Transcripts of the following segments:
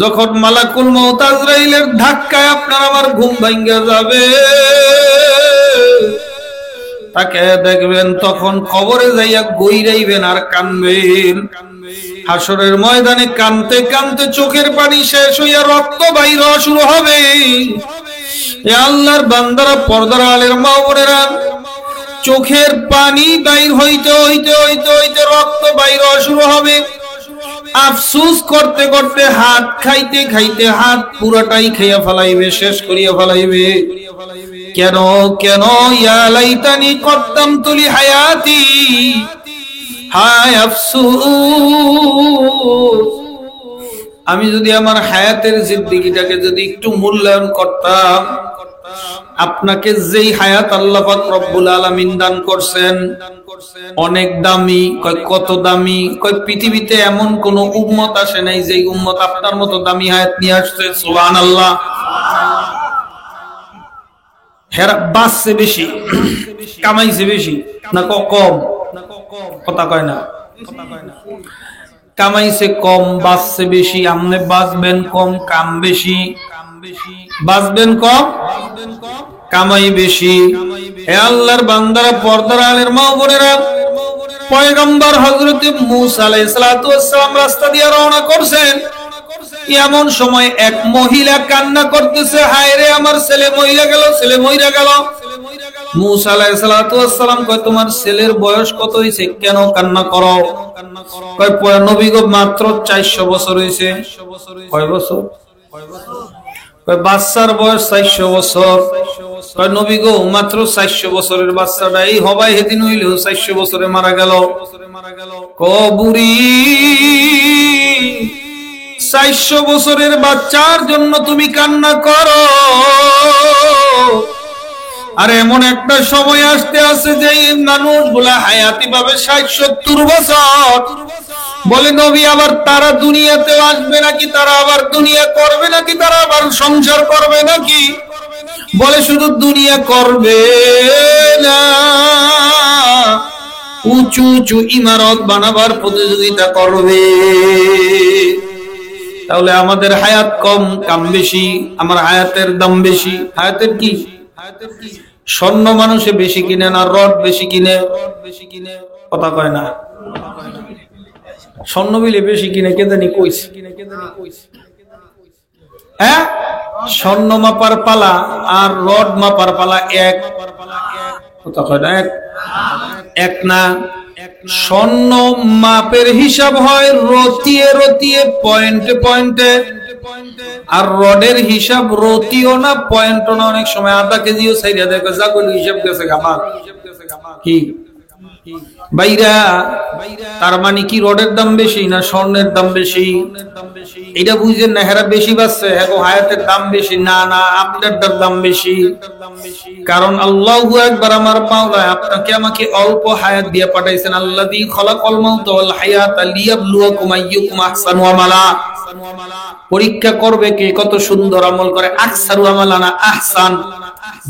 যখন মালাকুল মউত আজরাইলের ধাক্কায় আপনার আমার ঘুম ভাঙ্গা যাবে, তাকে দেখবেন তখন কবরে যাইয়া গইরাইবেন আর কানবেন। হাসরের ময়দানে কানতে কানতে চোখের পানি শেষ হইয়া রক্ত বাইর শুরু হবে। এ আল্লাহর বান্দারা, পর্দার আলের মা বোনেরা, চোখের পানি বাইর হইতে হইতে হইতে হইতে রক্ত বাইর শুরু হবে। আফসুস করতে করতে হাত খাইতে খাইতে হাত পুরাটাই খাইয়া ফেলাইবে, শেষ করিয়া ফেলাইবে। কেন কেন? ইয়া লাইতানি কদ্দামতু লি হায়াতি, হায় আফসুস, আমি যদি আমার হায়াতের জিন্দেগিটাকে যদি একটু মূল্যায়ন করতাম। আপনাকে যেই হায়াত আল্লাহ পাক রব্বুল আলামিন দান করছেন অনেক দামি। কয় কত দামি? কয় পৃথিবীতে এমন কোন উম্মত আসে নাই যেই উম্মত আপনার মতো দামি হায়াত নিয়ে আসছে। সুবহানাল্লাহ। হেরা বাঁচছে বেশি, কামাইছে বেশি না কম? কথা কয় না। কামাইছে কম, বাঁচছে বেশি। আপনি বাঁচবেন কম, কাম বেশি। বাঁচবেন কম, কামাই বেশি। হে আল্লাহর বান্দারা, পর্দার আলের মা বোনেরা, পয়গম্বর হযরত মূসা আলাইহিস সালাতু ওয়াস সালাম রাস্তা দিয়ে রওনা করছেন। এমন সময় এক মহিলা কান্না করতেছে, হায় রে আমার ছেলে মইরা গেল, ছেলে মইরা গেল। মূসা আলাইহিস সালাতু ওয়াস সালাম কয়, তোমার ছেলের বয়স কত হইছে? কেন কান্না করো? কয়, নবী গো মাত্র 400 বছর হইছে। কয় বছর? কয় বাচ্চার বয়স 400 বছর। কয় নবী গো মাত্র 400 বছরের বাচ্চাটা এই হবাই হেদিন হইলেও 400 বছরে মারা গেল। কবুরি 400 বছরের বাচ্চার জন্য তুমি কান্না করো? আর এমন একটা সময় আসতে আছে যে মানুষগুলা হায়াতি পাবে 60-70 বছর। বলে নবী, আবার তারা দুনিয়াতে আসবে নাকি? তারা আবার দুনিয়া করবে নাকি? তারা আবার সংসার করবে নাকি? বলে শুধু দুনিয়া করবে না, উঁচু উঁচু ইমারত বানাবার প্রতিযোগিতা করবে। তাহলে আমাদের হায়াত কম, কাম বেশি। আমার হায়াতের দাম বেশি। হায়াতের কি? স্বর্ণ মানুষে বেশি কিনে না রড বেশি কিনে? কথা কয় না। স্বর্ণ বিলে বেশি কিনে কে জানি কইছে। হ্যাঁ, স্বর্ণ মাপার পালা আর রড মাপার পালা এক? কথা কয় না। এক না। স্বর্ণ মাপের হিসাব হয় রতিয়ে রতিয়ে, পয়েন্টে পয়েন্টে। আর রডের হিসাব রতিও না, পয়েন্টও না। অনেক সময় আধা কেজিও সাইডা দেখো যাগুলো হিসাব গেছে গামা কি বাইরা। তার মানে কি রডের দাম বেশি না স্বর্ণের দাম বেশি? এটা বুঝেন না। হেরা বেশি বাঁচছে, হ্যাঁ হায়াতের দাম বেশি না। না, আপনার দাম বেশি। কারণ আল্লাহু আকবার, আমার মাওলা আপনাকে আমাকে অল্প হায়াত দিয়ে পাঠাইছেন। আল্লাযী খালাকাল মাউতা ওয়াল হায়াতা লিয়াবলুয়াকুম আইয়ুকুম আহসানু আমালা। পরীক্ষা করবে কে কত সুন্দর আমল করে। আকসারু আমালা না আহসান,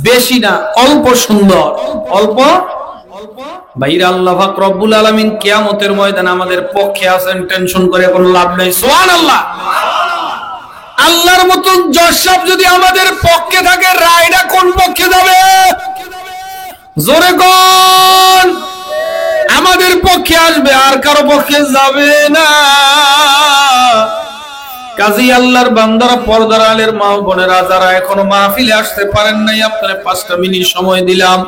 বেশি না, অল্প সুন্দর। অল্প ভাইরা, আল্লাহ পাক রব্বুল আলামিন কিয়ামতের ময়দানে আমাদের পক্ষে আছেন। টেনশন করে কোনো লাভ নাই। সুবহানাল্লাহ। আল্লাহর মতন জজ যদি আমাদের পক্ষে থাকে, রায়টা কোন পক্ষে যাবে? জোরে কোন? আমাদের পক্ষে আসবে, আর কারো পক্ষে যাবে না। কাজী আল্লাহর বান্দারা, পর্দার আলের মা বোনেরা, যারা এখনো মাহফিলে আসতে পারেন নাই, আপনারা 5টা মিনিট সময় দিলাম।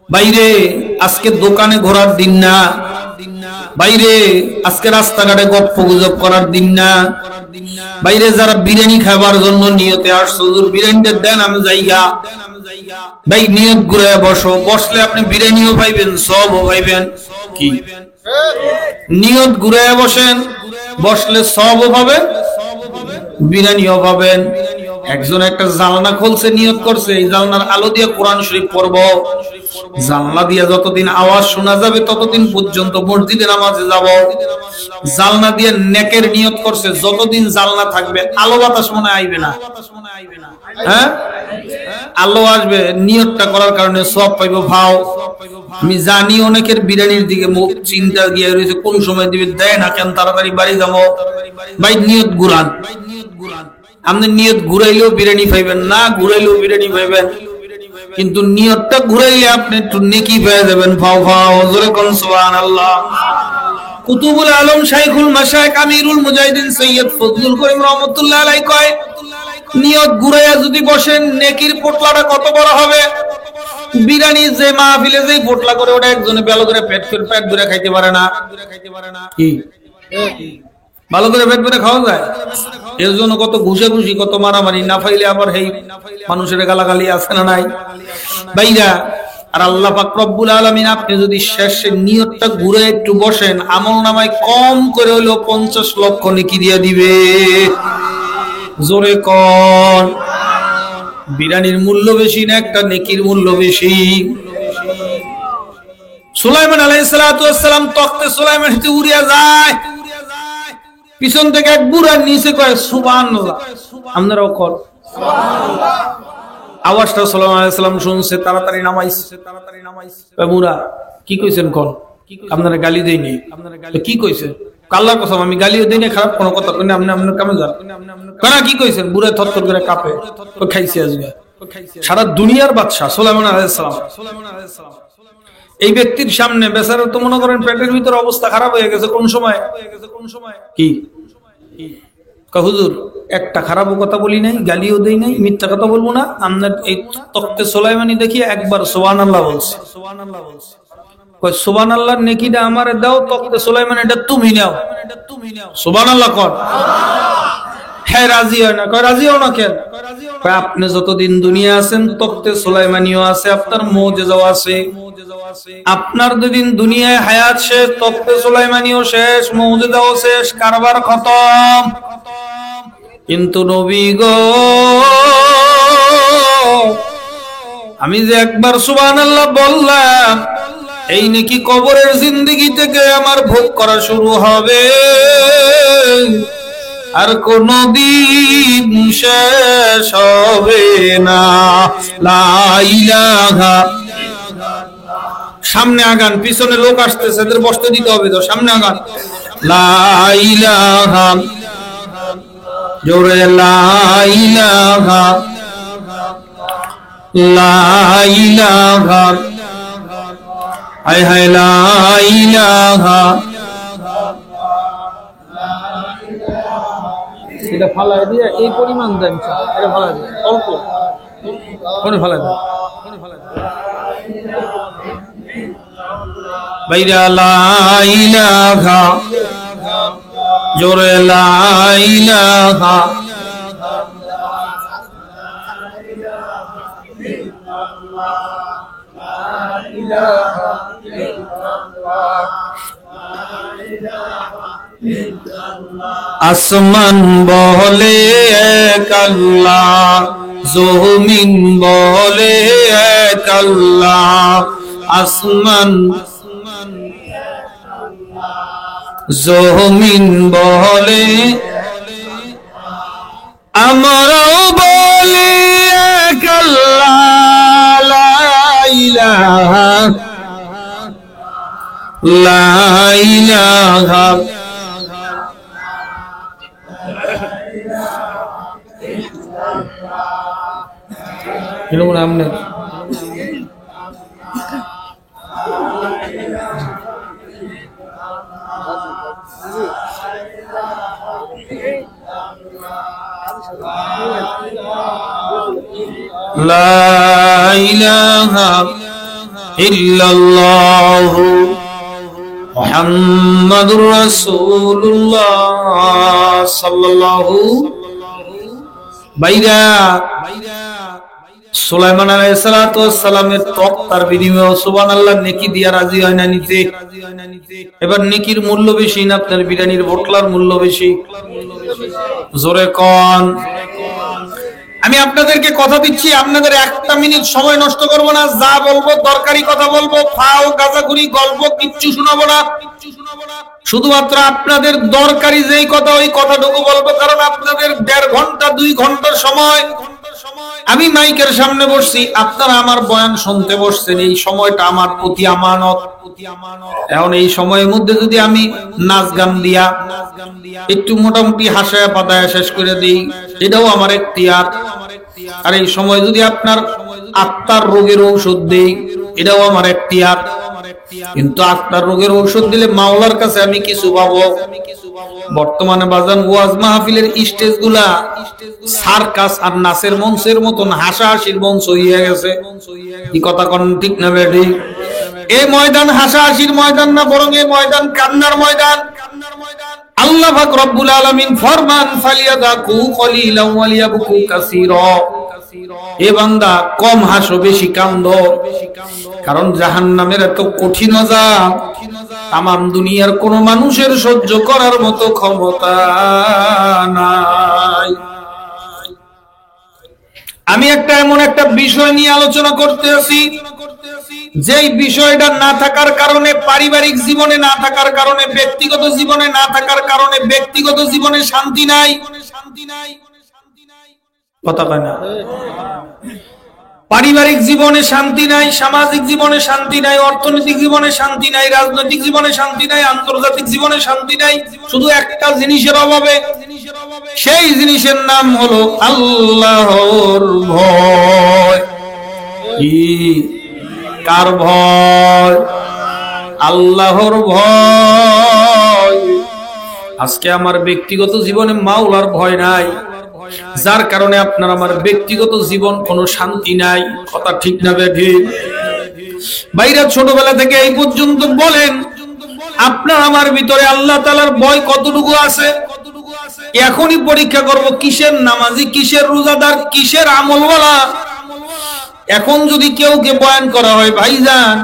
বাইরে আজকে দোকানে ঘোরার দিন না। বাইরে আজকে রাস্তাঘাটে গপ্প গুজব করার দিন না। বাইরে যারা বিরিয়ানি খাবার জন্য নিয়তে আসছো, বিরিয়ানিটা দেন, আমি যাইগা। ভাই নিয়ত ঘুরে বসো, বসলে আপনি বিরিয়ানিও পাইবেন, সবও পাইবেন। কি নিয়ত ঘুরে বসেন, বসলে সবও পাবেন, বিরিয়ানিও পাবেন। একজন একটা জানলা খুলছে, নিয়ত করছে এই জানলার আলো দিয়ে কোরআন শরীফ পড়ব। জানলা দিয়ে যতদিন আওয়াজ শোনা যাবে ততদিন পর্যন্ত মসজিদে নামাজে যাব। জানলা দিয়ে নেকের নিয়ত করছে, যতদিন জানলা থাকবে আলো বাতাস মনে আইবে না। হ্যাঁ, আলো আসবে, নিয়তটা করার কারণে সওয়াব পাইবো। ভাও আমি জানি অনেকের বিরিয়ানির দিকে মুখ চিন্তা গিয়ে রয়েছে, কোন সময় দিবে, দেয় না কেন, তাড়াতাড়ি বাড়ি যাবো। ভাই নিয়ত ঘুরান, আপনি নিয়ত ঘুরাইলেও বিরিয়ানি পাইবেন না, ঘুরাইলেও বিরিয়ানি পাইবেন, কিন্তু নিয়তটা ঘুরাইলে আপনি একটু নেকি পেয়ে যাবেন। ফাও ফাও জোরে কোন সুবহানাল্লাহ। কুতুবুল আলম শাইখুল মাশায়েখ আমিরুল মুজাহিদিন সৈয়দ ফজলুল করিম রহমাতুল্লাহ আলাইহি কয়, নিয়ত ঘুরাইয়া যদি বসেন নেকির পোটলাটা কত বড় হবে। বিরিয়ানি যে মাহফিলে যে পোটলা করে ওটা একজনে ভালো করে পেট ভরে খাইতে পারে না। কি ভালো করে পেট ভরে খাওয়া যায়? এর জন্য কত ঘুষি কত মারামারি, না পাইলে আবার এই মানুষের গালাগালি আছে না নাই ভাইরা। আর আল্লাহ পাক রব্বুল আলামিন আপনি যদি শেষে নিয়তটা ঘুরে একটু বসেন, আমলনামায় কম করে হলো 50 লক্ষ নেকি দিয়ে দিবে। জোরে কোন বিরিয়ানির মূল্য বেশি না একটা নেকির মূল্য বেশি? সুলাইমান আলাইহিস সালাতু ওয়াস সালাম তখতে সুলাইমানতে উড়িয়া যায়, পিছন থেকে এক বুড়া নিচে কয় সুবহানাল্লাহ। আপনারাও কর সুবহানাল্লাহ। আওয়াজটা সুলাইমান আলাইহিস সালাম শুনছে, তাড়াতাড়ি নামাইছে। বুড়া কি কইছেন কোন? আপনারা গালি দেইনি? কি কইছেন? আল্লাহর কসম আমি গালিও দেইনি, খারাপ কোনো কথা কইনি, আপনি আপনার কামে যান। কারা কি কইছেন? বুড়া থরথর করে কাঁপে, খাইছে আজকে সারা দুনিয়ার বাদশা সুলাইমান আলাইহিস সালাম। এই ব্যক্তির সামনে বেচারা তো মনে করেন পেটের ভিতর অবস্থা খারাপ হয়ে গেছে। কোন সময় কি হুজুর একটা খারাপ কথা বলি নাই, গালিও দেই নাই, মিথ্যা কথা বলবো না, আপনার এই তখতে সুলাইমানি দেখিয়ে একবার সুবহানাল্লাহ বলছে। কয় সুবহানাল্লাহর নেকিটা আমারে দাও, তখতে সুলাইমান এটা তুমি নাও। সুবহানাল্লাহ কর। হ্যাঁ রাজি হয় না। কয় রাজি হও না কেন? কয় আপনি যতদিন দুনিয়া আছেন তখতে সুলাইমানিও আছে, আপনার মুজিজাও আছে। আপনার দুদিন দুনিয়ায় হায়াত শেষ, তখতে সুলাইমানিও শেষ, মুজিজাও শেষ, কারবার খতম। কিন্তু নবী গো আমি যে একবার সুবহানাল্লাহ বললাম, এই নাকি কবরের জিন্দেগি থেকে আমার ভোগ করা শুরু হবে, আর কোনদিন শেষ হবে না। লা ইলাহা। সামনে আগান, পিছনে লোক আসতেছে, এদের বসতে দিতে হবে তো, সামনে আগান। লা ইলাহা, জোরে লা ইলাহা, লা ইলাহা, হায় হায় লা ইলাহা। এটা ফালাই দিয়ে এই পরিমাণ দেন, এটা ফালাই দিয়ে অল্প কোনে ফালাই দেন, বাইরা লা ইলাহা, জোরে লা ইলাহা। আসমান বলে এক আল্লাহ, জমিন বলে এক আল্লাহ। আসমান জমিন বলে, আমরাও বলি এক আল্লাহ। লা ইলাহা, লা ইলাহা। কিরকম আমনে লা ইলাহা ইল্লাল্লাহু মুহাম্মাদুর রাসূলুল্লাহ সাল্লাল্লাহু। বাইরা সুলাইমান আলাইহিস সালাতু ওয়াস সালামের তখতার বিনিময়ে সুবহানাল্লাহ নেকি দিয়া রাজি হয় না নিতে। এবার নেকির মূল্য বেশি না আপনার বিরিয়ানির বোতলার মূল্য বেশি? জোরে কোন। আমি আপনাদেরকে কথা দিচ্ছি, আপনাদের একটা মিনিট সময় নষ্ট করব না, যা বলবো দরকারি কথা বলবো, ফাও গাজাগুরি গল্প কিচ্ছু শোনাবো না, শুধুমাত্র আপনাদের দরকারি যেই কথা ওই কথাটুকু বলবো। কারণ আপনাদের 1.5 ঘন্টা 2 ঘন্টার সময় আমি মাইকের সামনে বসছি, আপনারা আমার বয়ান শুনতে বসছেন, এই সময়টা আমার প্রতি আমানত। এখন এই সময়ের মধ্যে যদি আমি নাচ গান দিয়া একটু মোটামুটি হাসায় পাতায় শেষ করে দিই, এটাও আমার এখতিয়ার। আর এই সময় যদি আপনার আত্মার রোগের ঔষধ দেই, এটাও আমার এখতিয়ার। কিন্তু আত্মার রোগের ঔষধ দিলে মাওলার কাছে আমি কিছু পাবো। বর্তমানে বাজান ওয়াজ মাহফিলের স্টেজ গুলা সার্কাস আর নাচের মঞ্চের মতন হাসাহাসির মঞ্চ হইয়া গেছে। কি কথা কোন ঠিক না বেঠিক? এই ময়দান হাসাহাসির ময়দান না, বরং এই ময়দান কান্নার ময়দান। আল্লাহ পাক রব্বুল আলামিন ফরমান ফালিয়াদাকু কলিলান ওয়ালিয়াবকু কাসীরা। এ বান্দা কম হাসো বেশি কান্দো, কারণ জাহান্নামের এত কঠিন আযাব তামাম দুনিয়ার কোন মানুষের সহ্য করার মতো ক্ষমতা নাই। আমি এমন একটা বিষয় নিয়ে আলোচনা করতে আছি, যেই বিষয়টা না থাকার কারণে, পারিবারিক জীবনে না থাকার কারণে, ব্যক্তিগত জীবনে না থাকার কারণে ব্যক্তিগত জীবনে শান্তি নাই। কথা কয় না? পারিবারিক জীবনে শান্তি নাই, সামাজিক জীবনে শান্তি নাই, অর্থনৈতিক জীবনে শান্তি নাই, রাজনৈতিক জীবনে শান্তি নাই, আন্তর্জাতিক জীবনে শান্তি নাই, শুধু একটা জিনিসের অভাবে। সেই জিনিসের নাম হলো আল্লাহর ভয়। কি? কার ভয়? আল্লাহর ভয়। আজকে আমার ব্যক্তিগত জীবনে মাওলার ভয় নাই, যার কারণে আপনার আমার ব্যক্তিগত জীবন কোনো শান্তি নাই। কথা ঠিক না বেঠিক? বাইরে ছোটবেলা থেকে এই পর্যন্ত বলেন, আপনার আমার ভিতরে আল্লাহ তাআলার ভয় কতটুকু আছে? এখনই পরীক্ষা করব, কিসের নামাজি, কিসের রোজাদার, কিসের আমলওয়ালা। এখন যদি কেউকে বয়ান করা হয়, ভাইজান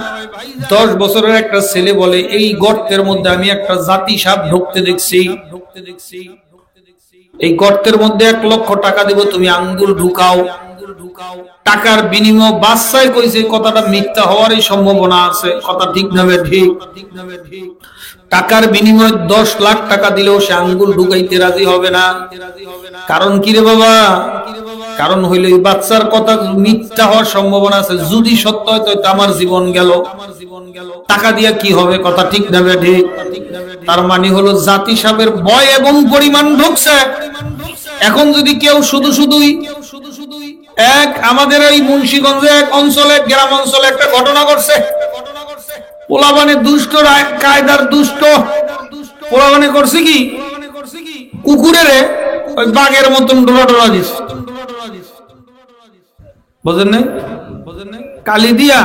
10 বছরের একটা ছেলে বলে এই গর্তের মধ্যে আমি একটা জাতি সাপ ঢুকতে দেখছি, এই গর্তের মধ্যে 1 লক্ষ টাকা দিব, তুমি আঙ্গুল ঢুকাও। টাকার বিনিময় বাদশাহ কইছে, কথাটা মিথ্যা হওয়ারই সম্ভাবনা আছে। কথা ঠিক না ঠিক? টাকার বিনিময়ে 10 লাখ টাকা দিলেও সে আঙ্গুল ঢুকাইতে রাজি হবে না। কারণ কি রে বাবা? কারণ হইল এই বাচ্চার কথা মিথ্যা হওয়ার সম্ভাবনা আছে। যদি সত্য হয় তো আমার জীবন গেল, টাকা দিয়া কি হবে? কথা ঠিক না ঠিক? তার মানে হলো জাতি সাপের ভয় এবং পরিমাণ ঢুকছে। এখন যদি কেউ শুধুই আমাদের এই মুন্সিগঞ্জে এক অঞ্চলে, গ্রাম অঞ্চলে একটা ঘটনা ঘটছে। পোলাবানে দুষ্ট, কায়দার দুষ্ট পোলাবানে করছে কি, কুকুরের ওই বাঘের মতন ডোরা দিচ্ছে। বুঝেন নাই? কালি দিয়া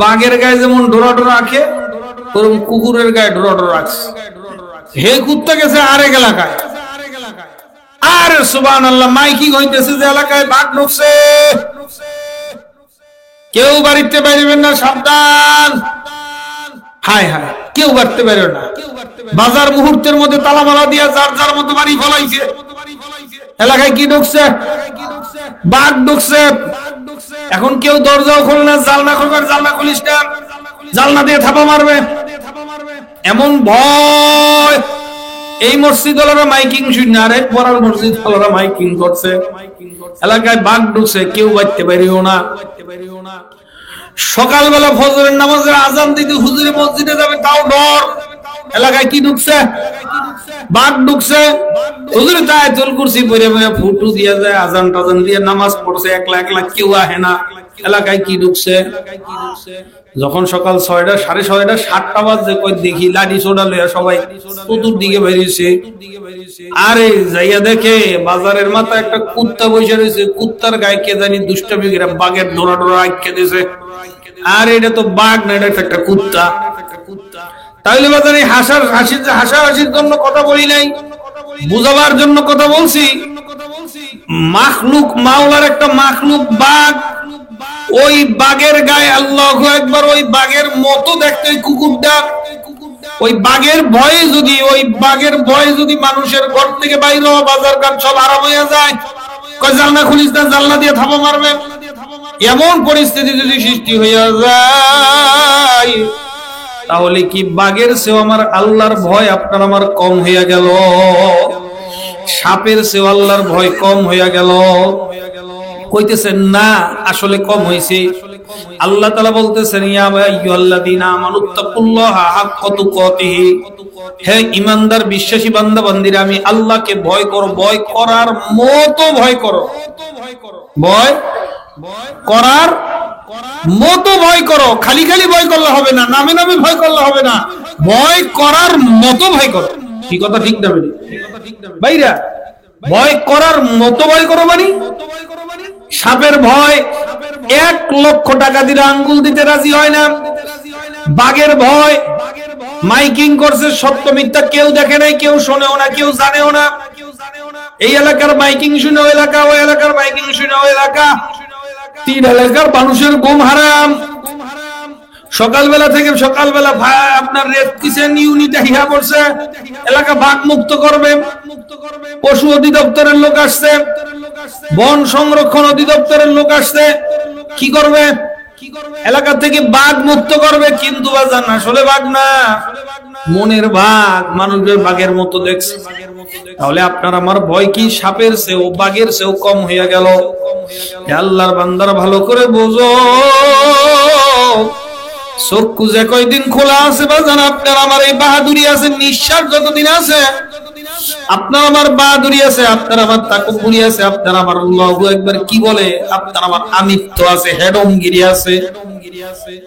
বাঘের গায়ে যেমন ডোরা রাখে, ওরকম কুকুরের গায়ে ডোরা রাখছে। হে কুত্তা গেছে আরেক এলাকায়, আর সুবহানাল্লাহ মাইকিং হইতেছে যে এলাকায় বাঘ ঢুকছে, কেউ বাড়িতে বেরোবেন না, সাবধান। হায় হায়, কেউ বাড়তে বেরো না। বাজার মুহূর্তের মধ্যে তালামালা দিয়া যার যার মতো বাড়ি ফলাইছে। এলাকায় কি ঢুকছে? বাঘ ঢুকছে। এখন কেউ দরজাও খোলে না, জানলা খুলবে, জানলা খুলিস না, জানলা দিয়ে থাপা মারবে, এমন ভয়। এই মসজিদ ওয়ালারা মাইকিং শুনে আরেক পড়ার মসজিদ ওয়ালারা মাইকিং করছে, এলাকায় বাঘ ঢুকছে, কেউ বাড়তে বেরিও না। সকালবেলা ফজরের নামাজের আজান দিতে হুজুরে মসজিদে যাবে, তাও ডর। এলাকায় কি ঢুকছে? বাঘ ঢুকছে। হুজুরে তায়াতুল কুরসি পড়ে ফুটু দিয়ে যায়, আজান টাজান দিয়ে নামাজ পড়ছে, একলা একলা, কেউ আহে না। এলাকায় কি ঢুকছে? যখন সকাল 6টা, 6:30, 7টা বাজে, কই দেখি লাঠি সোডা লইয়া সবাই চতুর্দিকে বেরিয়েছে। আরে যাইয়া দেখে বাজারের মাথায় একটা কুত্তা বসে রয়েছে, কুত্তার গায়ে কে জানি দুষ্টামি করে বাঘের ডোরা আটকে দিয়েছে। আর এটা তো বাঘ না, এটা একটা কুত্তা। তাহলে বাজারে হাসাহাসির জন্য কথা বলি নাই, বুঝাবার জন্য কথা বলছি। মাখলুক, মাওলার একটা মাখলুক বাঘ, ওই বাঘের গায়ে আল্লাহু আকবার, ওই বাঘের মতো দেখতে ওই কুকুরটা। ওই বাঘের ভয়ে যদি মানুষের ঘর থেকে বাইরে হওয়া, বাজার ঘাট সব আরাম হয়ে যায়। কই জানলা খুলিস না, জানলা দিয়ে থাপা মারবে। এমন পরিস্থিতি যদি সৃষ্টি হইয়া যায়, তাহলে কি বাঘের চেয়েও আমার আল্লাহর ভয় আপনার আমার কম হইয়া গেল? সাপের চেয়েও আল্লাহর ভয় কম হইয়া গেল? কইতেছেন না আসলে কম হয়েছে। আল্লাহ তাআলা বলতেছেন ইয়া আইয়ুহাল্লাযীনা আমানুত্তাকুল্লাহা হাক্কা তুকাতিহি, হে ঈমানদার বিশ্বাসী বান্দা বান্দীরা আমি আল্লাহকে ভয় করো, ভয় করার মতো ভয় করো, ভয় করার মতো ভয় করো। খালি খালি ভয় করলে হবে না, নামে নামে ভয় করলে হবে না, ভয় করার মতো ভয় করো। কি কথা ঠিক না ভাইরা? ভয় করার মতো ভয় করো মানে সাপের ভয় 1,00,000 টাকা দিলে আঙ্গুল দিতে রাজি হয় না। বাঘের ভয় মাইকিং করছে, সত্য মিথ্যা কেউ দেখে নাই, কেউ শোনেও না, কেউ জানেও না। এই এলাকার মাইকিং শুনে ওই এলাকা, ওই এলাকার মাইকিং শুনে ওই এলাকা, 3 এলাকার মানুষের ঘুম হারাম। সকালবেলা থেকে সকালবেলা আপনার রেড কিচেন ইউনিটে হিয়া পড়ছে, এলাকা বাঘ মুক্ত করবে, পশু অধিদপ্তরের লোক আসছে, বন সংরক্ষণ অধিদপ্তরের লোক আসছে, কি করবে? এলাকা থেকে বাঘ মুক্ত করবে, কিন্তু বাজান আসলে বাঘ না, মনের বাঘ, মানুষের বাঘের মতো দেখছে। তাহলে আপনার আমার ভয় কি সাপের চেয়েও বাঘের চেয়েও কম হয়ে গেল? আল্লাহর বান্দারা ভালো করে বোঝো, চক্ষু যে কয়দিন খোলা আছে বাজান, আপনার আমার এই বাহাদুরি আছে, নিঃশ্বাস যতদিন আছে আপনার আমার বাহাদুরি আছে, আপনার আমার তাকব্বুরি আছে, আপনার আমার আল্লাহু আকবার কি বলে, আপনার আমার আমিত্ব আছে, হেডমগিরি আছে।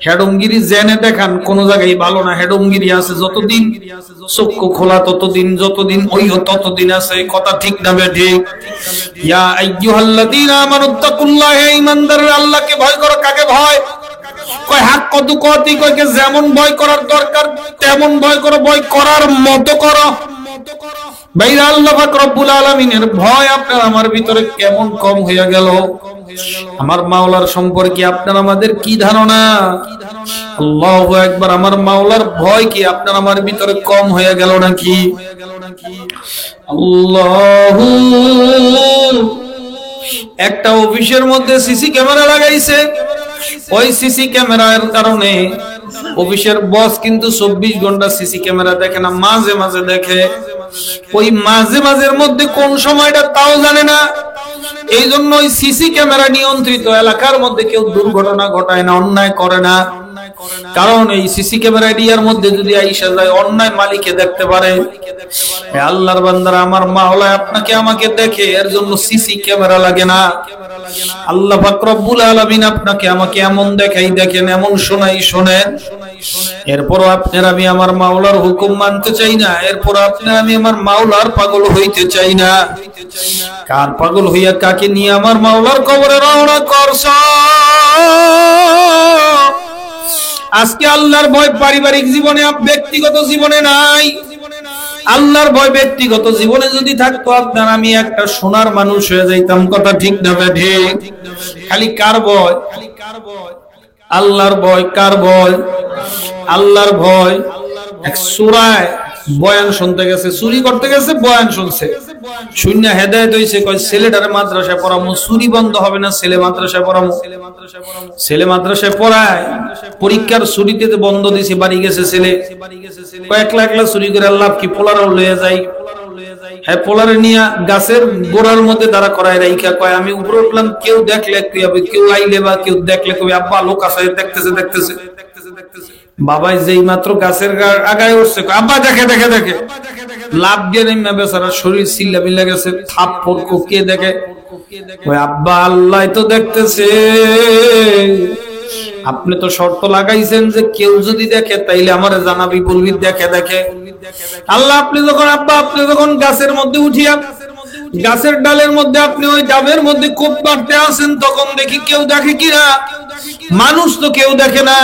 হেডমগিরি জেনে দেখান কোন জায়গায় ভালো না, হেডমগিরি আছে যতদিন চক্ষু খোলা ততদিন, যতদিন ওই ততদিন আছে। কথা ঠিক না বেঠিক? ইয়া আইয়ুহাল্লাযীনা আমানুত্তাকুল্লাহ, হে ঈমানদাররা আল্লাহকে ভয় করো। কাকে ভয়? কয় হাক্কা তুকাতি, কয় যেমন ভয় করার দরকার তেমন ভয় করো, ভয় করার মতো করো। ভাইরা আল্লাহ পাক রব্বুল আলামিনের ভয় আপনার আমার ভিতরে কেমন কম হয়ে গেল? আমার মাওলার সম্পর্কে আপনার আমাদের কি ধারণা? আল্লাহু আকবার। আমার মাওলার ভয় কি আপনার আমার ভিতরে কম হয়ে গেল নাকি? আল্লাহু, একটা অফিসের মধ্যে সিসি ক্যামেরা লাগাইছে, ওই সিসি ক্যামেরার কারণে অফিসের বস কিন্তু 24 ঘন্টা সিসি ক্যামেরা দেখে না, মাঝে মাঝে দেখে। ওই মাঝে মাঝের মধ্যে কোন সময়টা তাও জানে না। এই জন্য ওই সিসি ক্যামেরা নিয়ন্ত্রিত এলাকার মধ্যে কেউ দুর্ঘটনা ঘটায় না, অন্যায় করে না। কারণ এই সিসি ক্যামেরা এরিয়ার মধ্যে যদি আইসা যায়, অন্যায় মালিকে দেখতে পারে। আল্লাহর বান্দারা আমার মাওলা আপনাকে আমাকে দেখে, এর জন্য সিসি ক্যামেরা লাগে না। আল্লাহ পাক রব্বুল আলামিন আপনাকে আমাকে এমন দেখাই দেখেন, এমন শোনাই শোনেন। এরপর আপনার আমি আমার মাওলার হুকুম মানতে চাই না, এরপর আপনার আমি আমার মাওলার পাগল হইতে চাই না। কার পাগল হইয়া কাকে নিয়ে আমার মাওলার কবরে রওনা করছ? আজকে আল্লাহর ভয় পারিবারিক জীবনে, ব্যক্তিগত জীবনে নাই। আল্লাহর ভয় ব্যক্তিগত জীবনে যদি থাকতো, আপনার আমি একটা সোনার মানুষ হয়ে যাইতাম। কথা ঠিক না ঠিক? খালি কার ভয়? আল্লাহর ভয়। কার ভয়? আল্লাহর ভয়। এক সূরায় বয়ান শুনতে গেছে, চুরি করতে গেছে, বয়ান শুনছে, শূন্য হেদায়েত হইছে। কয় ছেলেটারে মাদ্রাসায় পড়ামু, চুরি বন্ধ হবে না, ছেলে মাদ্রাসায় পড়ামু। ছেলে মাদ্রাসায় পড়ায়, পরীক্ষার ছুটিতে বন্ধ দিছে, বাড়ি গেছে ছেলে। কয় একলা একলা চুরি করে লাভ কি? পোলারও লয়ে যাই। হ্যাঁ, পোলারে নিয়ে গাছের গোড়ার মধ্যে দাঁড়া করায় রাইখা কয় আমি উপরে উঠলাম, কেউ দেখলে কেউ আইলে বা কেউ দেখলে কবি আব্বা লোক আছে, দেখতেছে দেখতেছে। বাবাই যেই মাত্র গাছের আগায় উঠছে, আব্বা দেখে দেখে দেখে, লাভ দিয়ে নেমে বেচারা শরীর চিল্লা বিল্লা গেছে, থাপ্পড় কে দেখে? ওই আব্বা আল্লাহ তো দেখতেছে। আপনি তো শর্ত লাগাইছেন যে কেউ যদি দেখে তাইলে আমারে জানাবি, বলবি দেখে দেখে। আল্লাহ আপনি যখন আব্বা আপনি যখন গাছের মধ্যে উঠিয়া গাছের ডালের মধ্যে আপনি ওই ডাবের মধ্যে কোপ মারতে আসেন, তখন দেখি কেউ দেখে কিনা? মানুষ তো কেউ দেখে না,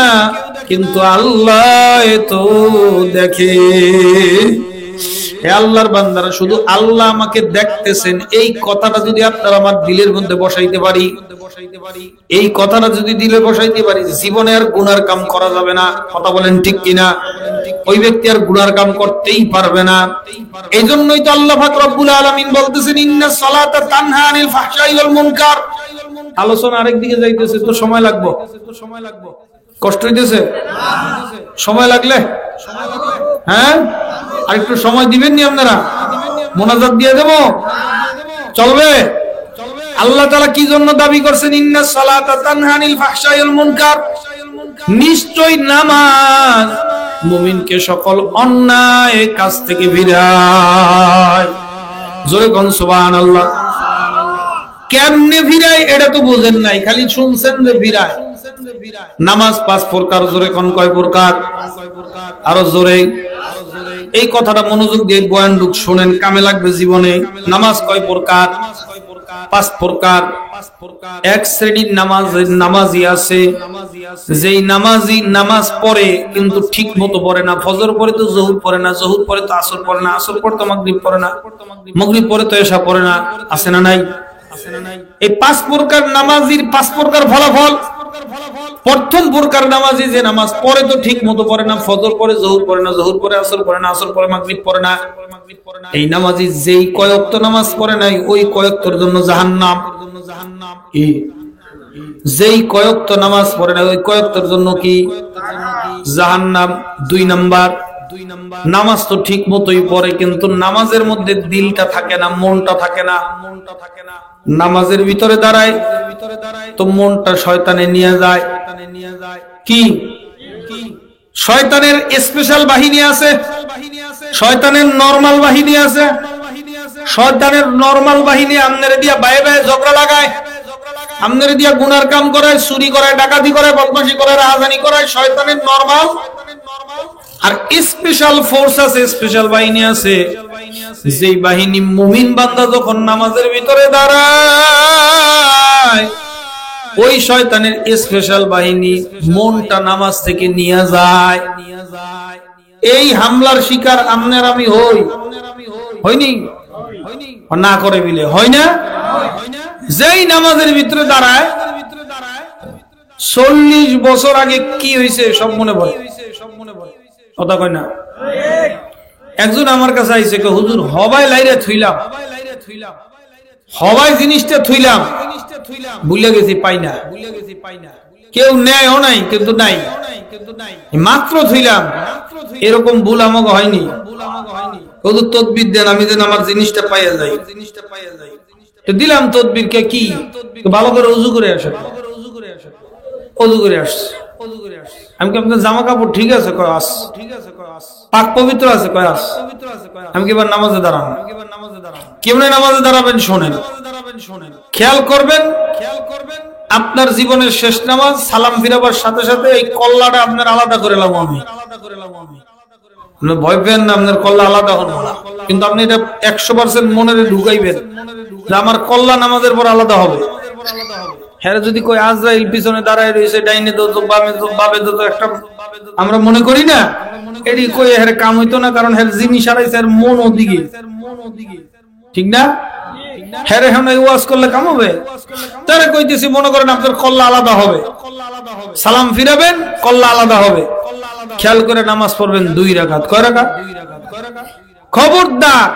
কিন্তু আল্লাহ তো দেখে। হে আল্লাহর বান্দারা, শুধু আল্লাহ আমাকে দেখতেছেন এই কথাটা যদি আপনারা আমার দিলের মধ্যে বসাইতে পারি, এই কথাটা যদি দিলে বসাইতে পারি, জীবনে আর গুনার কাম করা যাবে না। কথা বলেন ঠিক কিনা? ওই ব্যক্তি আর গুনার কাম করতেই পারবে না। এই জন্যই তো আল্লাহ পাক রব্বুল আলামিন বলতেছেন ইন্নাস সালাতা তানহা আনিল ফাহশাই ওয়াল মুনকার। আলোচনা আরেক দিকে যাইতেছে, তো সময় লাগবে। কষ্ট হইতেছে? সময় লাগলে হ্যাঁ আর একটু সময় দিবেন নি আপনারা? মোনাজাত দিয়ে দেব? চলবে? আল্লাহ তাআলা কি জন্য দাবি করছেন ইন্নাস সালাতা তানহা আনিল ফাহশাই ওয়াল মুনকার? নিশ্চয় নামাজ মুমিনকে সকল অন্যায় কাজ থেকে ফিরায়। জোরে কোন সুবহানাল্লাহ। কেমনে ফিরায় এটা তো বুঝেন নাই, খালি শুনছেন যে ফিরায়। নামাজ 5 প্রকার। জোরে কোন কয় প্রকার? আরো জোরে। এই কথাটা মনোযোগ দিয়ে বয়ানটুক শুনেন, কামে লাগবে জীবনে। নামাজ কয় প্রকার? 5 প্রকার। এক শ্রেণীর নামাজি আছে যেই নামাজি নামাজ পড়ে কিন্তু ঠিক মতো পড়ে না। ফজর পড়ে তো জোহর পড়ে না, জোহর পড়ে তো আসর পড়ে না, আসর পড়ে তো মাগরিব পড়ে না, মাগরিব পড়ে তো এশা পড়ে না। আছে না নাই? এই 5 প্রকার নামাজির 5 প্রকার ফলাফল। প্রথম প্রকার নামাজি যে নামাজ পড়ে তো ঠিক মতো পড়ে না, ফজর পড়ে জোহর পড়ে না, জোহর পড়ে আসর পড়ে না, আসর পড়ে মাগরিব পড়ে না। এই নামাজি যেই কয়েকটা নামাজ পড়ে নাই ওই কয়েকটার জন্য জাহান্নাম। যেই কয়েকটা নামাজ পড়ে নাই ওই কয়েকটার জন্য কি? জাহান্নাম। 2 নাম্বার, নামাজ তো ঠিক মতোই পড়ে কিন্তু নামাজের মধ্যে দিলটা থাকে না, মনটা থাকে না। নামাজের ভিতরে দাঁড়ায় তো মনটা শয়তানে নিয়ে যায়। কি? শয়তানের স্পেশাল বাহিনী আছে, শয়তানের নরমাল বাহিনী আছে। শয়তানের নরমাল বাহিনী আমনেরে দিয়া বায়ে বায়ে ঝগড়া লাগায়, আমনেরে দিয়া গুনার কাম করায়, চুরি করায়, ডাকাতি করায়, বদমাশি করায়, রাহাজানি করায়। শয়তানের নরমাল। আর স্পেশাল ফোর্স আছে, স্পেশাল বাহিনী আছে, যেই বাহিনী মুমিন বান্দা যখন নামাজের ভিতরে দাঁড়ায় ওই শয়তানের স্পেশাল বাহিনী মনটা নামাজ থেকে নিয়ে যায়। এই হামলার শিকার আমনের আমি হইনি না করে বিলে হয় না। যেই নামাজের ভিতরে দাঁড়ায় 40 বছর আগে কি হয়েছে সব মনে পড়ে। কথা কয় না? একজন আমার কাছে আইছে, হুজুর হবাই লাইরে থুইলাম, হবাই জিনিসটা থুইলাম, ভুলে গেছি, পাই না। কেউ নেয়ও নাই কিন্তু নাই, মাত্র থুইলাম। এরকম ভুল আমাকে হয়নি। হুজুর তদবির দেন, আমি যেন আমার জিনিসটা পাইয়া যাই। দিলাম তদবির। কে কি? ভালো করে উজু করে আসে। অজু করে আসছে। আমি কি আপনার জামা কাপড় ঠিক আছে? কয় আস। পাক পবিত্র আছে? কয় আস। আমি কি এবার নামাজে দাঁড়ান? কেমনে নামাজে দাঁড়াবেন শোনেন, খেয়াল করবেন। আপনার জীবনের শেষ নামাজ সালাম ফিরাবার সাথে সাথে এই কল্লাটা আপনার আলাদা করে লাম। আমি ভয় পেন না, আপনার কল্লা আলাদা হল না, কিন্তু আপনি এটা 100% মনে ঢুকাইবেন যে আমার কল্লা নামাজের পর আলাদা হবে। হ্যাঁ, যদি কই আজরাইল পিছনে দাঁড়ায় রয়েছে, ডাইনে দো বামে দো বামে দো, একটা আমরা মনে করি না এটি কই এর কাম হইতো না, কারণ এর জিনিস হারাইছে, এর মন ওদিকে। ঠিক না? হ্যাঁ রে, হ্যাঁ ওয়াজ করলে কাম হবে? তারা কইতেছি মনে করেন আপনার কল্লা আলাদা হবে, সালাম ফিরাবেন, কল্লা আলাদা হবে। খেয়াল করে নামাজ পড়বেন 2 রাকাত। কয় রাকাত? খবরদার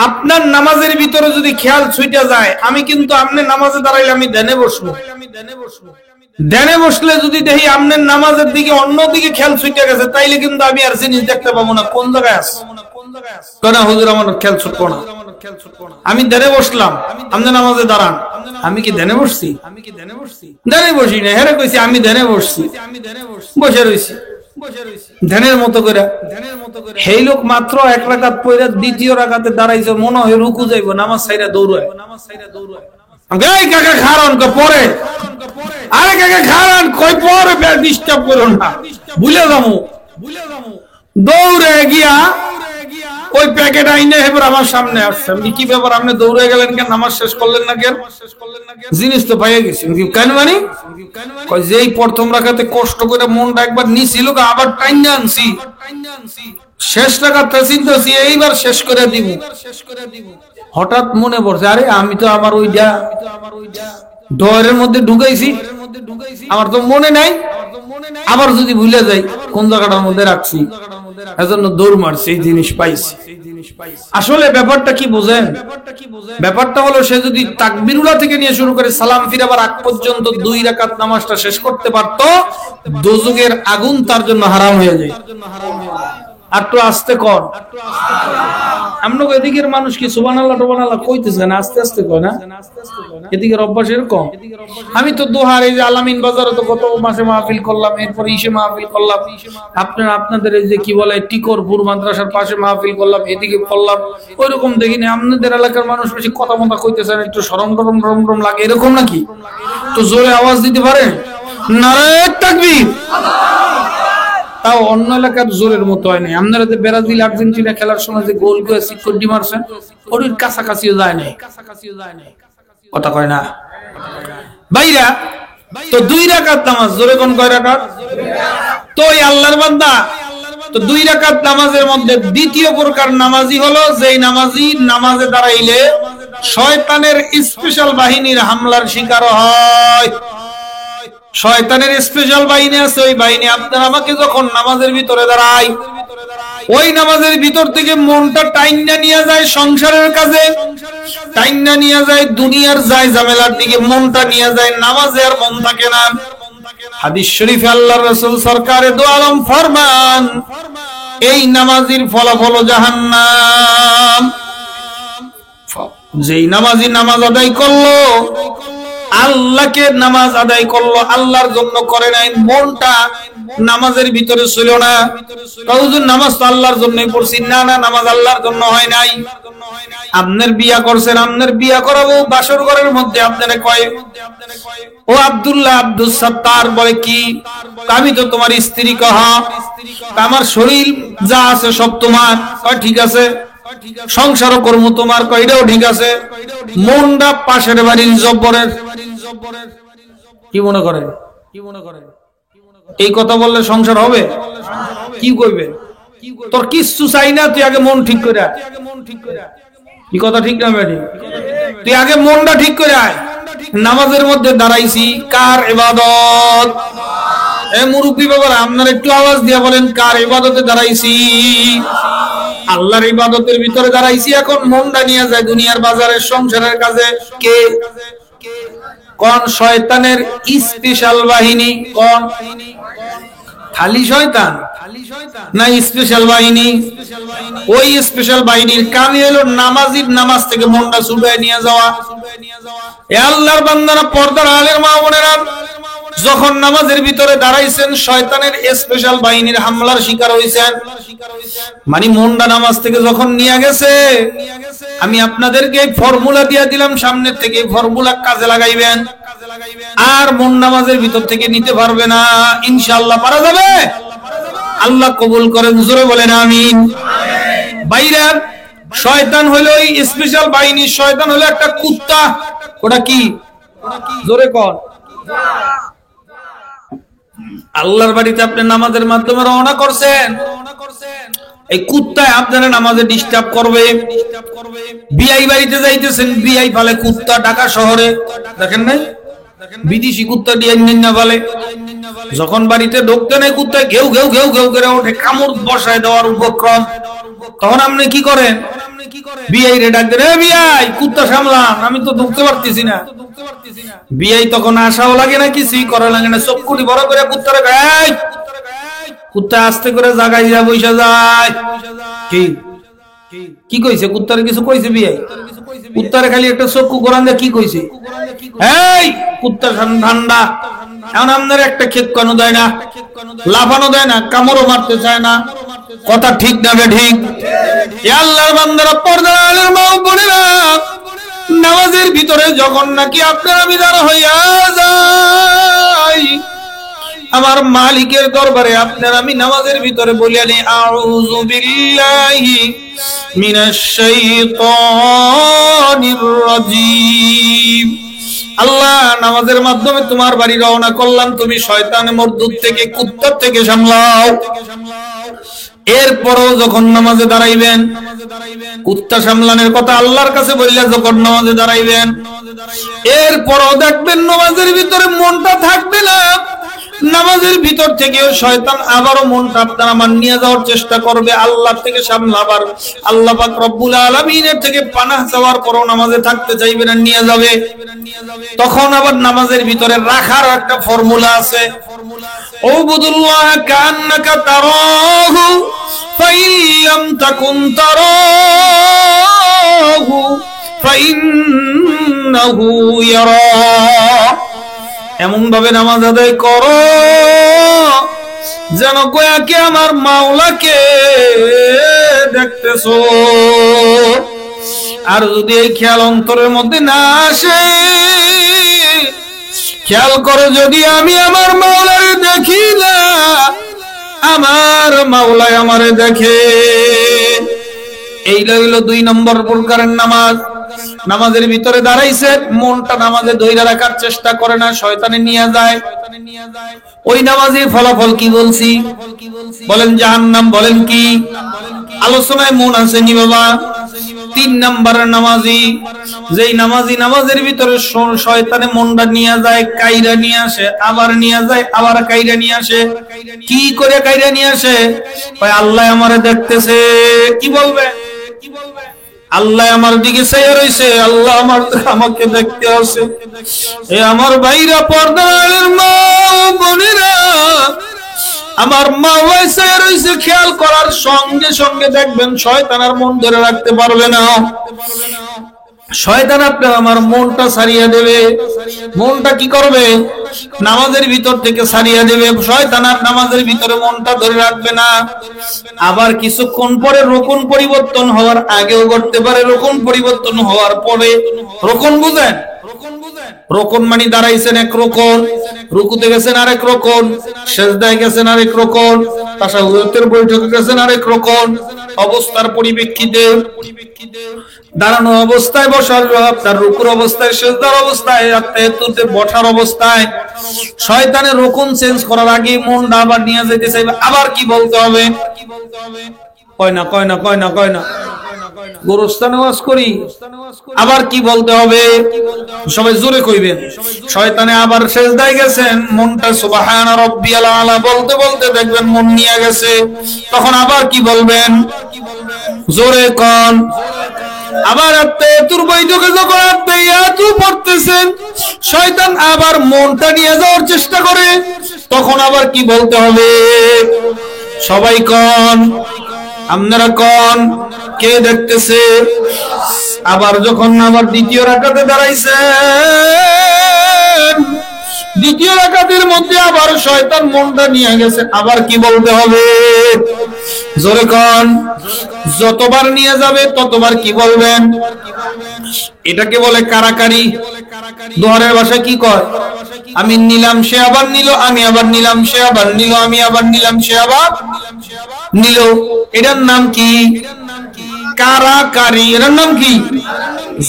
আপনার নামাজের ভিতরে যদি খেয়াল ছুটে যায়, আমি কিন্তু আপনি নামাজে দাঁড়াইলে আমি ধ্যানে বসবো। ধ্যানে বসলে যদি দেখি আপনার নামাজের দিকে অন্যদিকে খেয়াল ছুটে গেছে, তাইলে কিন্তু আমি আর জিনিস দেখতে পাবো না কোন জায়গায় আছে। না হুজুর আমার খেয়াল ছুটবো না, আমি ধ্যানে বসলাম, আপনি নামাজে দাঁড়ান। আমি কি ধ্যানে বসছি? ধ্যানে বসি না। হেরে কইছি আমি ধ্যানে বসছি, বসে রয়েছি ধ্যানের মতো করে। সেই লোক মাত্র 1 রাকাত পড়ে 2য় রাকাতে দাঁড়াইছে, মনে হয় রুকু যাইব, নামাজ ছাইরা দৌড়ায়। এই কাকা খারান কই পরে, আরে কাকা খারান কই পরে, ডিস্টার্ব করো না, ভুলে যাবো। দৌড়ে গিয়া ওই প্যাকেট আইনে এবার আমার সামনে আসছে। আমি কি ব্যাপার, আপনি দৌড়ে গেলেন কেন, নামাজ শেষ করলেন না কেন? জিনিস তো পাইয়া গেছি। কেন মানে? কই যেই প্রথম রাকাতে কষ্ট করে মনটা একবার নিছিল, আবার টাইনা আনছি, শেষ রাকাতে চিন্তাছি এইবার শেষ করে দিব। হঠাৎ মনে পড়ছে, আরে আমি তো আবার ওইটা ডয়ের মধ্যে ঢুকাইছি, আমার তো মনে নাই। আবার যদি ভুলে যাই কোন জায়গাটার মধ্যে রাখছি, এজন্য দৌড় মারছি, এই জিনিস পাইছি। আসলে ব্যাপারটা কি বুঝেন? ব্যাপারটা হলো সে যদি তাকবীরুল্লাহ থেকে নিয়ে শুরু করে সালাম ফিরাবার আগ পর্যন্ত 2 রাকাত নামাজটা শেষ করতে পারতো, দোজখের আগুন তার জন্য হারাম হয়ে যায়। আর তো আস্তে কর। আমরা এদিকের মানুষ কি সুবহানাল্লাহ টুবহানাল্লাহ কইতেছে না, আস্তে আস্তে কয় না, এদিকের অভ্যাস এরকম। আমি তো দোহার এই যে আলামিন বাজারে তো গত মাসে মাহফিল করলাম, এরপর ইসে মাহফিল করলাম, আপনাদের এই যে কি বলে টিকরপুর মাদ্রাসার পাশে মাহফিল করলাম, এদিকে করলাম, ওইরকম দেখিনি। আপনাদের এলাকার মানুষ বেশি কথা মতো কইতেছেন, একটু শরম টরম লাগে এরকম নাকি? তো জোরে আওয়াজ দিতে পারে? নারে তাকবীর। তাও অন্য এলাকার জোরের মতো হয় নাই। আপনারা যে ব্রাজিল আর্জেন্টিনা খেলার সময় যে গোল করে সিকিউরিটি মারছেন, ওর কাছাকাছিও যায় নাই, কথা কয় না ভাইরা। তো 2 রাকাত নামাজ, জোরে কোন কয় রাকাত? তো এই আল্লাহর বান্দা, তো 2 রাকাত নামাজের মধ্যে দ্বিতীয় প্রকার নামাজি হলো যেই নামাজি নামাজে দাঁড়াইলে শয়তানের স্পেশাল বাহিনীর হামলার শিকার হয়। শয়তানের স্পেশাল বাহিনী আছে, ওই বাহিনী আপনার আমাকে যখন নামাজের ভিতরে দাঁড়ায়, ওই নামাজের ভিতর থেকে মনটা টাইনা নিয়ে যায় সংসারের কাজে, টাইনা নিয়ে যায় দুনিয়ার যায় ঝামেলার দিকে, মনটা নিয়ে যায় নামাজে, আর মন থাকে না। হাদিস শরীফে আল্লাহর রাসূল সরকারে দো আলম ফরমান, এই নামাজির ফলাফল জাহান্নাম। যেই নামাজি নামাজ আদায় করলো, আল্লাহকে নামাজ আদায় করলো, আল্লাহর জন্য করে নাই, মনটা নামাজের ভিতরে ছিল না। হুজুর নামাজ তো আল্লাহর জন্যই পড়ছি, না না, নামাজ আল্লাহর জন্য হয় নাই। আপনার বিয়া করছেন, আপনার বিয়া করাবো বাসর ঘরের মধ্যে, আপনারে কয় ও আব্দুল্লাহ আব্দুল সাত্তার, বলে কি? আমি তো তোমার স্ত্রী। কহ আমার শরীর যা আছে সব তোমার। কয় ঠিক আছে, সংসারও কর্ম তোমার। কয় এটাও ঠিক আছে। মনটা পাশের বাড়ির জব্বরের। কি মনে করেন? এই কথা বললে সংসার হবে? কি কইবে? তোর কিচ্ছু চাই না, তুই আগে মন ঠিক করে আয়। কি কথা ঠিক না বেটি? তুই আগে মনটা ঠিক করে আয়। নামাজের মধ্যে দাঁড়াইছি, কার ইবাদত? এ মুরব্বি বাবারা, আপনারা একটু আওয়াজ দিয়া বলেন, কার ইবাদতে দাঁড়াইছি? আল্লাহর ইবাদতের ভিতরে দাঁড়াইছি। এখন মনটা নিয়ে যায় দুনিয়ার বাজারের সংসারের কাজে। কে? কোন শয়তানের স্পেশাল বাহিনী? কোন? খালি শয়তান না স্পেশাল বাহিনী? ওই স্পেশাল বাহিনীর কাজ হলো নামাজির নামাজ থেকে মনটা ছুটায় নিয়ে যাওয়া। এ আল্লাহর বান্দারা, পর্দার আলের মা বোনেরা, যখন নামাজের ভিতরে দাঁড়াইছেন, শয়তানের স্পেশাল বাহিনীর হামলার শিকার হইছেন। মানে মনটা নামাজ থেকে যখন নিয়ে গেছে, আমি আপনাদেরকে ফর্মুলা দিয়ে দিলাম, সামনের থেকে ফর্মুলা কাজে লাগাইবেন, আর মন নামাজের ভিতর থেকে নিতে পারবে না। ইনশাআল্লাহ পারা যাবে। আল্লাহ কবুল করেন, জোরে বলেন আমিন। বাইরা, শয়তান হলো ওই স্পেশাল বাহিনী। শয়তান হলো একটা কুত্তা। ওটা কি? জোরে কর। আল্লাহর বাড়িতে আপনি নামাজের মাধ্যমে রওনা করছেন, এই কুত্তায় আপনারা নামাজে ডিস্টার্ব করবে। বিআই বাড়িতে যাইতেছেন, বিআই ফালে কুত্তা। ঢাকা শহরে দেখেন নাই বিদেশি কুত্তা দিয়ে না বলে, যখন বাড়িতে ঢুকতে নেই কুত্তায় ঘেউ ঘেউ ঘেউ ঘেউ করে ওঠে, কামড় বসায় দেওয়ার উপক্রম। তখন আপনি কি করেন? বিআই রে ডাক দেন, বিআই কুত্তা সামলান, আমি তো ঢুকতে পারতেছি না। বিআই তখন আশাও লাগে না, কিছুই করা লাগে না, চক্ষুটি বড় করে কুত্তারে গায়। কুত্তা আস্তে করে জাগায় যা বইসা যায়। কি কি কইছে? কুত্তারে কিছু কইছে বিআই? কুত্তারে খালি একটা চক্ষু কোরআন দিয়ে কি কইছে? এই কুত্তা ঠান্ডা। এখন আপনার একটা খেতকানো দেয় না, লাফানো দেয় না, কামড়ও মারতে চায় না। কথা ঠিক না ঠিক? আল্লাহর বান্দারা, পর্দার আলের মা বোনেরা, নামাজের ভিতরে যখন নাকি আপনারা বিদার হইয়া যায়, আমার মালিকের দরবারে আপনার আমি নামাজের ভিতরে বলিয়ানি, আউযু বিল্লাহি মিনাশ শাইতানির রাজীম। আল্লাহ, নামাজের মাধ্যমে তোমার বাড়ি রওনা করলাম, তুমি শয়তান মরদুদ থেকে, কুত্তার থেকে সামলাও। এরপরও যখন নামাজে দাঁড়াইবেন, কুত্তা সামলানোর কথা আল্লাহর কাছে বললে যখন নামাজে দাঁড়াইবেন, এরপরও দেখবেন নামাজের ভিতরে মনটা থাকবে না, নামাজের ভিতর থেকেও শয়তান আবারও মনটা আপনার আমার নিয়ে যাওয়ার চেষ্টা করবে আল্লাহ থেকে সামনে। আবার আল্লাহ পাক রব্বুল আলামিনের থেকে পানাহ চাওয়ার পরও নামাজে থাকতে চাইবে না, নিয়ে যাবে। তখন আবার নামাজের ভিতরে রাখার একটা ফর্মুলা আছে, উবুদুল্লাহ কান্নাকা তারাহু ফাইন লাম তাকুন তারাহু ফাইন্নাহু ইয়ারা। এমন ভাবে নামাজ আদায় করো যেন গোয়াকে আমার মাওলাকে দেখতেছো। আর যদি এই খেয়াল অন্তরের মধ্যে না আসে, খেয়াল করে যদি আমি আমার মাওলারে দেখি না, আমার মাওলাই আমারে দেখে। এই হইল 2 নম্বর প্রকারের নামাজ। নামাজের ভিতরে দাঁড়াইছে, মনটা নামাজে ধইরা রাখার চেষ্টা করে না, শয়তানে নিয়ে যায়। ওই নামাজের ফলাফল কি বলছি? বলেন জাহান্নাম। বলেন কি? আলোচনায় মন আসেনি বাবা। 3 নম্বরের নামাজি, যেই নামাজি নামাজের ভিতরে শয়তানে মনটা নিয়ে যায়, কাইরা নিয়ে আসে, আবার নিয়ে যায়, আবার কাইরা নিয়ে আসে। কি করে কাইরা নিয়ে আসে? ভাই আল্লাহ আমারে দেখতেছে। কি বলবে? আল্লাহ আমার দিকে চেয়ে রইছে, আল্লাহ আমাকে দেখতে আছে। এ আমার ভাইরা, পর্দার মা বোনেরা, আমার মাওলাই চেয়ে রইছে। খেয়াল করার সঙ্গে সঙ্গে দেখবেন শয়তান আর মন ধরে রাখতে পারবে না। শয়তান আপনার আমার মনটা ছাড়িয়ে দেবে। মনটা কি করবে? নামাজের ভিতর থেকে ছাড়িয়ে দেবে। শয়তান আর নামাজের ভিতরে মনটা ধরে রাখবে না। আবার কিছুক্ষণ পরে রোকন পরিবর্তন হওয়ার আগেও করতে পারে, রোকন পরিবর্তন হওয়ার পরে। রোকন বুঝেন? রোকন মানে দাঁড়াইছেন এক রোকন, রুকুতে গেছেন আরেক রোকন, সেজদায় গেছেন আরেক রোকন, তাশাহুদের বৈঠকে গেছেন আরেক রোকন। অবস্থার পরিপ্রেক্ষিতে দাঁড়ানো অবস্থায়, বসার আপনার রুকুর অবস্থায়, সেজদার অবস্থায়, তায়াত্তুতে বসার অবস্থায় শয়তানের রোকন চেঞ্জ করার আগে মনটা আবার নিয়ে যেতে চাইবে। আবার কি বলতে হবে? কয় না কয় না কয় না কয় না গোরস্থানে ওয়াজ করি। আবার কি বলতে হবে? সবাই জোরে কইবেন। শয়তানে আবার সেজদায় গেছেন, মনটা সুবহানা রাব্বিয়াল আলা বলতে বলতে দেখবেন মন নিয়ে গেছে। তখন আবার কি বলবেন? জোরে কোন। আবার আত্মায়াতুর বৈঠকে যখন আত্মায়াতু পড়তেছেন, শয়তান আবার মনটা নিয়ে যাওয়ার চেষ্টা করে। তখন আবার কি বলতে হবে? সবাই কোন, আপনারা কোন, কে দেখতেছে? আবার যখন আবার দ্বিতীয় রাকাতে দাঁড়াইছেন, দ্বিতীয় রাকাতের মধ্যে আবার শয়তান মনটা নিয়ে গেছে। আবার কি বলতে হবে? জোরে কোন। যতবার নিয়ে যাবে ততবার কি বলবেন? এটাকে বলে কারাকারি। দোহারের ভাষায় কি কয়? আমি নিলাম, সে আবার নিল, আমি আবার নিলাম, সে আবার নিল, আমি আবার নিলাম, সে আবার নিল। এটার নাম কি? কারাকারি। এটার নাম কি?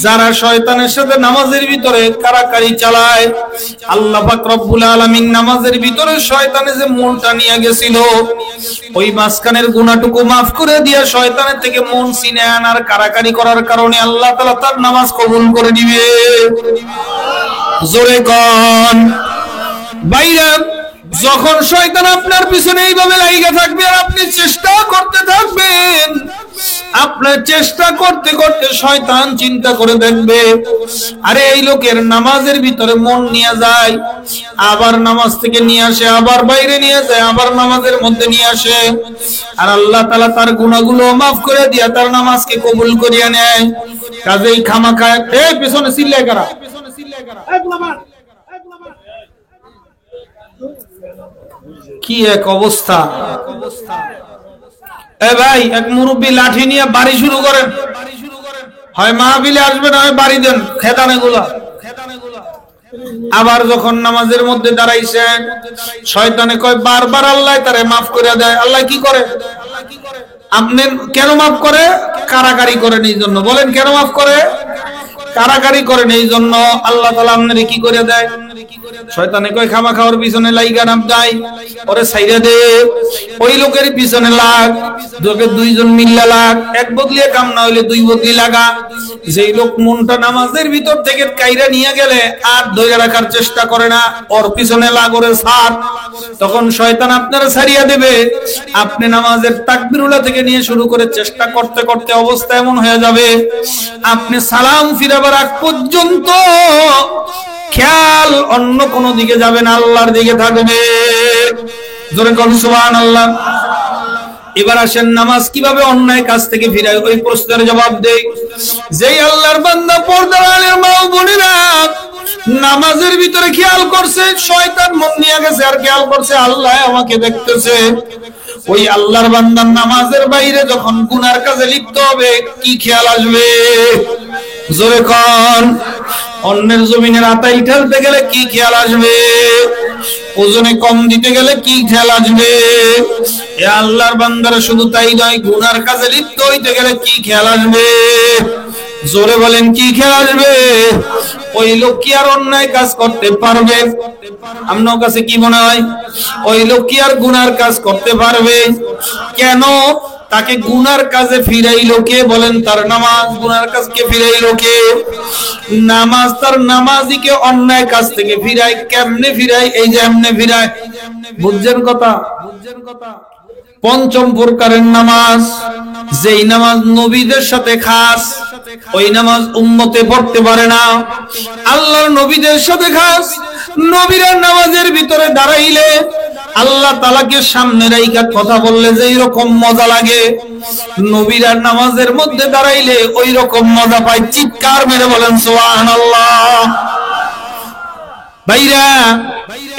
যারা শয়তানের সাথে নামাজের ভিতরে কারাকারি চালায়। আল্লাহ পাক রব্বুল আলামিন নামাজের ভিতরে শয়তানে যে মনটা নিয়ে গেছিল, ওই মাঝখানের গুনাহটুকু মাফ করে দিয়া শয়তানের থেকে মন চিনে আনার কারাকারি করার কারণে আল্লাহ তাআলা তার নামাজ কবুল করে দিবে। জোরে কোন। বাইরা, যখন শয়তান আপনার পিছনে এইভাবে লাগা থাকবে আর আপনি চেষ্টা করতে থাকবেন, আপনার চেষ্টা করতে করতে শয়তান চিন্তা করে দেখবে, আরে এই লোকের নামাজের ভিতরে মন নিয়ে যায়, আবার নামাজ থেকে নিয়ে আসে, আবার বাইরে নিয়ে যায়, আবার নামাজের মধ্যে নিয়ে আসে। আর আল্লাহ তাআলা তার গুনাহগুলো মাফ করে দিয়া তার নামাজকে কবুল করিয়া নেয়। কাজেই খামাখা এই পিছনে চিল্লায় কারা? কি এক অবস্থা! এ ভাই, এক মুরব্বী লাঠি নিয়ে বাড়ি শুরু করেন, হয় মাহফিলে আসবে না হয় বাড়ি দেন খেদানে গুলা। আবার যখন নামাজের মধ্যে দাঁড়াইছেন, শয়তানে কয় বারবার আল্লাহ তারে মাফ করে দেয়। আল্লাহ কি করে? আপনি কেন মাফ করে? কারাকারি করেন এই জন্য। বলেন কেন মাফ করে? কারাকারি করেন এই জন্য। আল্লাহ তাআলা আপনারে কি করে দেয়? শয়তানে কয় খামা খাওয়ার পিছনে লাইগা নাম দেয়, ওরে সাইরা দে, ওই লোকের পিছনে লাগ, তোকে দুইজন মিল্লা লাগ, এক বদলিয়ে কাম না হইলে দুই বদলি লাগা। যেই লোক মনটা নামাজের ভিতর থেকে কাইরা নিয়ে গেলে আর ধরে রাখার চেষ্টা করে না, ওর পিছনে লাগ, ওরে ছাড়। তখন শয়তান আপনারা ছাড়িয়ে দেবে। আপনি নামাজের তাকবীরুল্লাহ থেকে নিয়ে শুরু করে চেষ্টা করতে করতে অবস্থা এমন হয়ে যাবে, আপনি সালাম ফিরাবার আগ পর্যন্ত খেয়াল অন্য কোন দিকে যাবে না, আল্লাহর দিকে থাকবে। জোরে কোন সুবহানাল্লাহ। এবার আসেন নামাজ কিভাবে অন্যায় কাজ থেকে ফিরায়, ওই প্রশ্নের জবাব দেই। যেই আল্লাহর বান্দা পর্দার আলের মা ও বোনেরা নামাজের ভিতরে খেয়াল করছে শয়তান মন নিয়ে গেছে, আর খেয়াল করছে আল্লাহ আমাকে দেখতেছে, ওই আল্লাহর বান্দার নামাজের বাইরে যখন গুনার কাজে লিপ্ত হবে কি খেয়াল আসবে? জোরে কোন। অন্যের জমিনের আতাই ঠেলতে গেলে কি খেয়াল আসবে? ওজনে কম দিতে গেলে কি খেয়াল আসবে? এ আল্লাহর বান্দারা শুধু তাই নয়, গুনার কাজে লিপ্ত হইতে গেলে কি খেয়াল আসবে? জোরে বলেন কি খেয়াল আসবে? ওই লোক কি আর অন্যায় কাজ করতে পারবে? আপনার কাছে কি মনে হয় ওই লোক কি আর গুনার কাজ করতে পারবে? কেন তাকে গুনার কাজে ফিরাইলো কে? বলেন তার নামাজ। গুনার কাজকে ফিরাইলো কে? নামাজ তার নামাজিকে অন্যায় কাজ থেকে ফিরায়। কেমনে ফিরায়? এই যে এমনে ফিরায়। বুঝছেন কথা? পঞ্চম প্রকারের নামাজ, যেই নামাজ নবীদের সাথে খাস, ওই নামাজ উম্মতে পড়তে পারে না। আল্লাহর নবীদের সাথে খাস, নবীরা নামাজের ভিতরে দাঁড়াইলে আল্লাহ তাআলাকে সামনে রাইখা কথা বললে যেই রকম মজা লাগে, নবীরা নামাজের মধ্যে দাঁড়াইলে ওই রকম মজা পায়। চিৎকার মেরে বলেন সুবহানাল্লাহ। ভাইরা,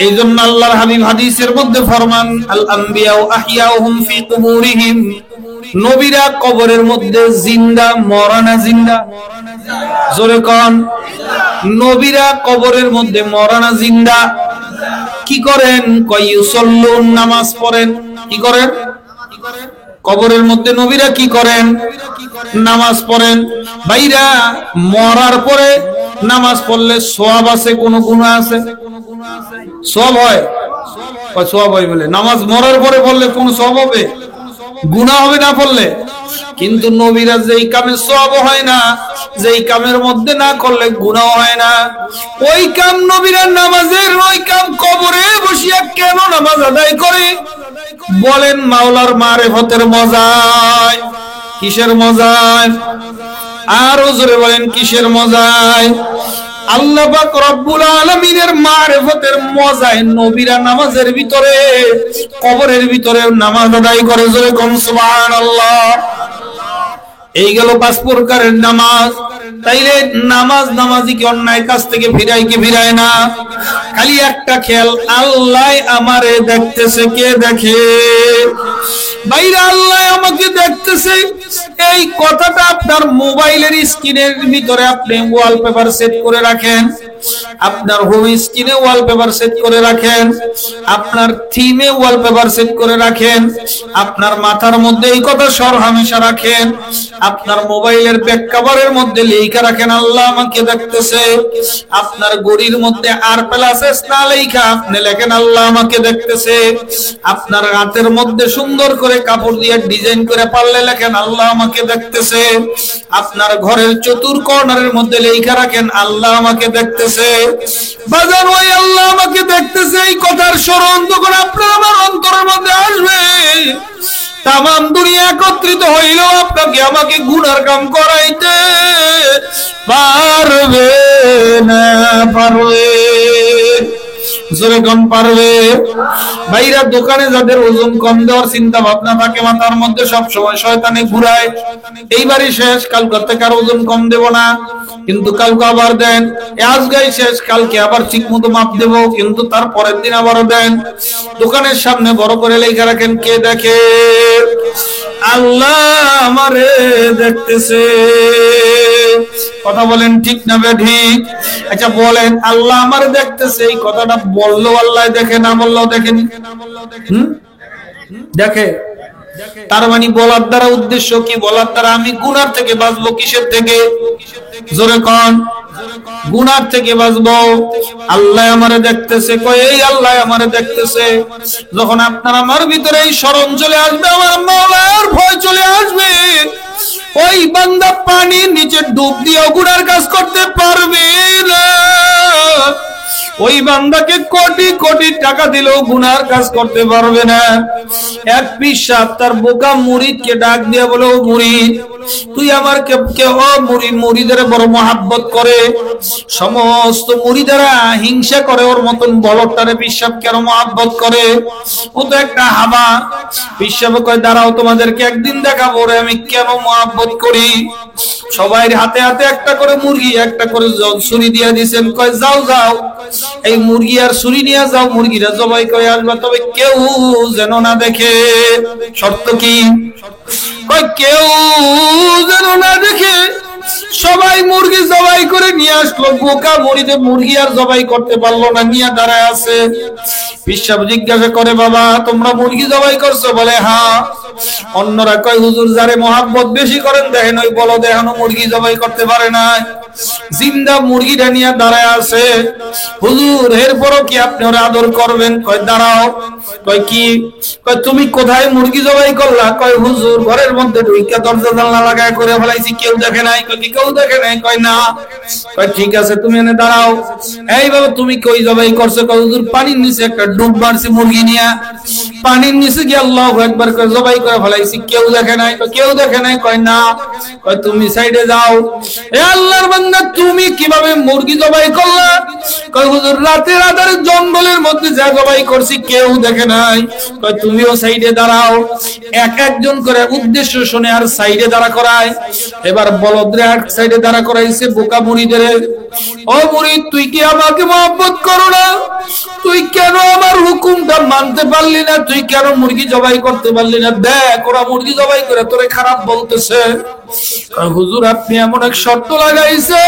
এই জন্য আল্লাহর হাবিব হাদিসের মধ্যে ফরমান, আল আম্বিয়া আহইয়াউহুম ফি কুবুরিহিম, নবীরা কবরের মধ্যে জিন্দা, মরা না জিন্দা? জোরে কোন। নবীরা কবরের মধ্যে মরা না জিন্দা? কি করেন? কয় ইউসাল্লুন, নামাজ পড়েন। কি করেন? কবরের মধ্যে নবীরা কি করেন? নামাজ পড়েন। ভাইরা, মরার পরে নামাজ পড়লে সওয়াব আছে, কোন গুনাহ আছে? সওয়াব হয়? কয় সওয়াব হয় বলে। নামাজ মরার পরে পড়লে কোন সওয়াব হবে? গুনাহ হবে না পড়লে। কিন্তু নবীরা যেই কামে সওয়াব হয় না, যেই কামের মধ্যে না করলে গুনাহ হয় না, ওই কাম নবীরা নামাজের, ওই কাম কবরে বসিয়া কেন নামাজ আদায় করে? বলেন মাওলার মারিফতের মজায়। কিসের মজায়? আরো জোরে বলেন কিসের মজায়? আল্লাহ পাক রব্বুল আলামিনের মারিফতের মজায় নবীরা নামাজের ভিতরে, কবরের ভিতরে নামাজ আদায় করে। জোরে কোন সুবহানাল্লাহ। এই গেল 5 প্রকারের নামাজ। তাইলে নামাজ নামাজিকে অন্যায় কাজ থেকে ফিরায় কি ফিরায় না? খালি একটা খেয়াল, আল্লাহ আমারে দেখতেছে। কে দেখে? বাইরে আল্লাহ আমাকে দেখতেছে। এই কথাটা আপনার মোবাইলের স্ক্রিনের ভিতরে আপনি ওয়ালপেপার সেট করে রাখেন, আপনার হোম স্ক্রিনে ওয়ালপেপার সেট করে রাখেন, আপনার থিমে ওয়ালপেপার সেট করে রাখেন, আপনার মাথার মধ্যে এই কথা সরহামেশা রাখেন, আপনার মোবাইলের ব্যাক কভারের মধ্যে লেখা রাখেন আল্লাহ আমাকে দেখতেছে। আপনার ঘড়ির মধ্যে আর প্লাস এস না লেখা আপনি লেখেন আল্লাহ আমাকে দেখতেছে। আপনার হাতের মধ্যে সুন্দর করে কাপড় দিয়ে ডিজাইন করে পারলে লেখেন আল্লাহ আমাকে দেখতেছে। আপনার ঘরের চতুর কর্নারের মধ্যে লেখা রাখেন আল্লাহ আমাকে দেখতেছে। বাজার ওই আল্লাহ আমাকে দেখতেছে, এই কথার স্মরণ যখন আপনার আমার অন্তরের মধ্যে আসবে, তাম দুনিয়া একত্রিত হইলেও আপনাকে আমাকে গুনার কাম করাইতে পারবে না। পারবে? জোরে কোন পারবে? ভাইরা, দোকানে যাদের ওজন কম দেওয়ার চিন্তা ভাবনা থাকে মাথার মধ্যে, সব সময় শয়তানে ঘুরায়, এইবারই শেষ, কালকে থেকে আর ওজন কম দেব না, কিন্তু কালকে আবার দেন। আজকেই শেষ, কালকে আবার ঠিক মতো মাপ দেব, কিন্তু তার পরের দিন আবারও দেন। দোকানের সামনে বড় করে লেখা রাখেন, কে দেখে? আল্লাহ আমারে দেখতেছে। কথা বলেন ঠিক না ঠিক? আচ্ছা বলেন, আল্লাহ আমারে দেখতেছে, এই কথাটা বললেও আল্লাহ দেখে, না বললেও দেখেন? দেখে। তার মানে বলার দ্বারা উদ্দেশ্য কি? বলার দ্বারা আমি গুনার থেকে বাঁচবো। কিসের থেকে? জোরে কোন। গুনার থেকে বাঁচবো। আল্লাহ আমারে দেখতেছে, কয় এই আল্লাহ আমারে দেখতেছে। যখন আপনার আমার ভিতরে এই শরম চলে আসবে, আমার মাওলার ভয় চলে আসবে, ওই বান্দা পানির নিচে ডুব দিয়ে গুনার কাজ করতে পারবে না। ওই বান্দাকে কোটি কোটি টাকা দিলেও গুনার কাজ করতে পারবে না। এক পিসাব তার বোকা মুরিদকে ডাক দিয়ে বলে, ও মুরিদ, তুই আমার কে ও মুরিদ, মুরিদের বড় মহাব্বত করে, সমস্ত মুরিদেরা হিংসা করে, ওর মতন বলটারে পিসাব কেন মহাব্বত করে? ও তো একটা হাবা। পিসাব কয়, দাঁড়াও, তোমাদেরকে একদিন দেখাবো রে আমি কেন মহাব্বত করি। সবাই হাতে হাতে একটা করে মুরগি, একটা করে ছুরি দিয়ে দিয়েছেন। কয়, যাও যাও, এই মুরগি আর ছুরি নিয়ে যাও, মুরগিরা জবাই করে আসবা, তবে কেউ যেন না দেখে। শর্ত কি? কয়, কেউ যেন না দেখে। সবাই মুরগি জবাই করে নিয়ে আসলো, বোকা মুড়িতে মুরগি আর জবাই করতে পারলো না, নিয়ে দাঁড়ায় আছে। পিসাব জিজ্ঞাসা করে, বাবা তোমরা মুরগি জবাই করছো? বলে হ্যাঁ। অন্যরা কয়, হুজুর যারে মহাব্বত বেশি করেন দেখেন, ওই বলো দেখানো মুরগি জবাই করতে পারে না, জিন্দা মুরগিটা নিয়ে দাঁড়ায় আছে। হুজুর এরপরও কি আপনি ওরা আদর করবেন? কয়, দাঁড়াও। কয়, কি? কয়, তুমি কোথায় মুরগি জবাই করলা? কয়, হুজুর ঘরের মধ্যে ঢুইকা দরজা জানলা লাগায় করে ফেলাইছি, কেউ দেখে নাই। কয়, কি কেউ দেখে নাই? কয়, না। কয়, ঠিক আছে, তুমি এনে দাঁড়াও। এই বাবা তুমি কই জবাই করছো? কয়, হুজুর পানির নিচে একটা ডুব মারছি মুরগি নিয়ে, পানির নিচে গিয়ে আল্লাহু আকবার করে জবাই করে ফেলাইছি, কেউ দেখে নাই। কয়, কেউ দেখে নাই? কয়, না। কয়, তুমি সাইডে যাও। এ আল্লাহর বান্দা, তুমি কিভাবে মুরগি জবাই করলা? কয়, হুজুর রাতের আধারে জঙ্গলের মধ্যে যা জবাই করছি, কেউ দেখে নাই। কয়, তুমিও সাইডে দাঁড়াও। এক একজন করে উদ্দেশ্য শুনে আর সাইডে দাঁড়া করায়। এবার বলদরে এক সাইডে দাঁড়া করাইছে, বোকা মুরিদের। ও মুরিদ, তুই কি আমাকে মহব্বত করো না? তুই কেন আমার হুকুমটা মানতে পারলি না? তুই কেন মুরগি জবাই করতে পারলি না? দেখ ওরা মুরগি জবাই করে তোরে খারাপ বলতেছে। হুজুর আপনি এমন এক শর্ত লাগাইছে,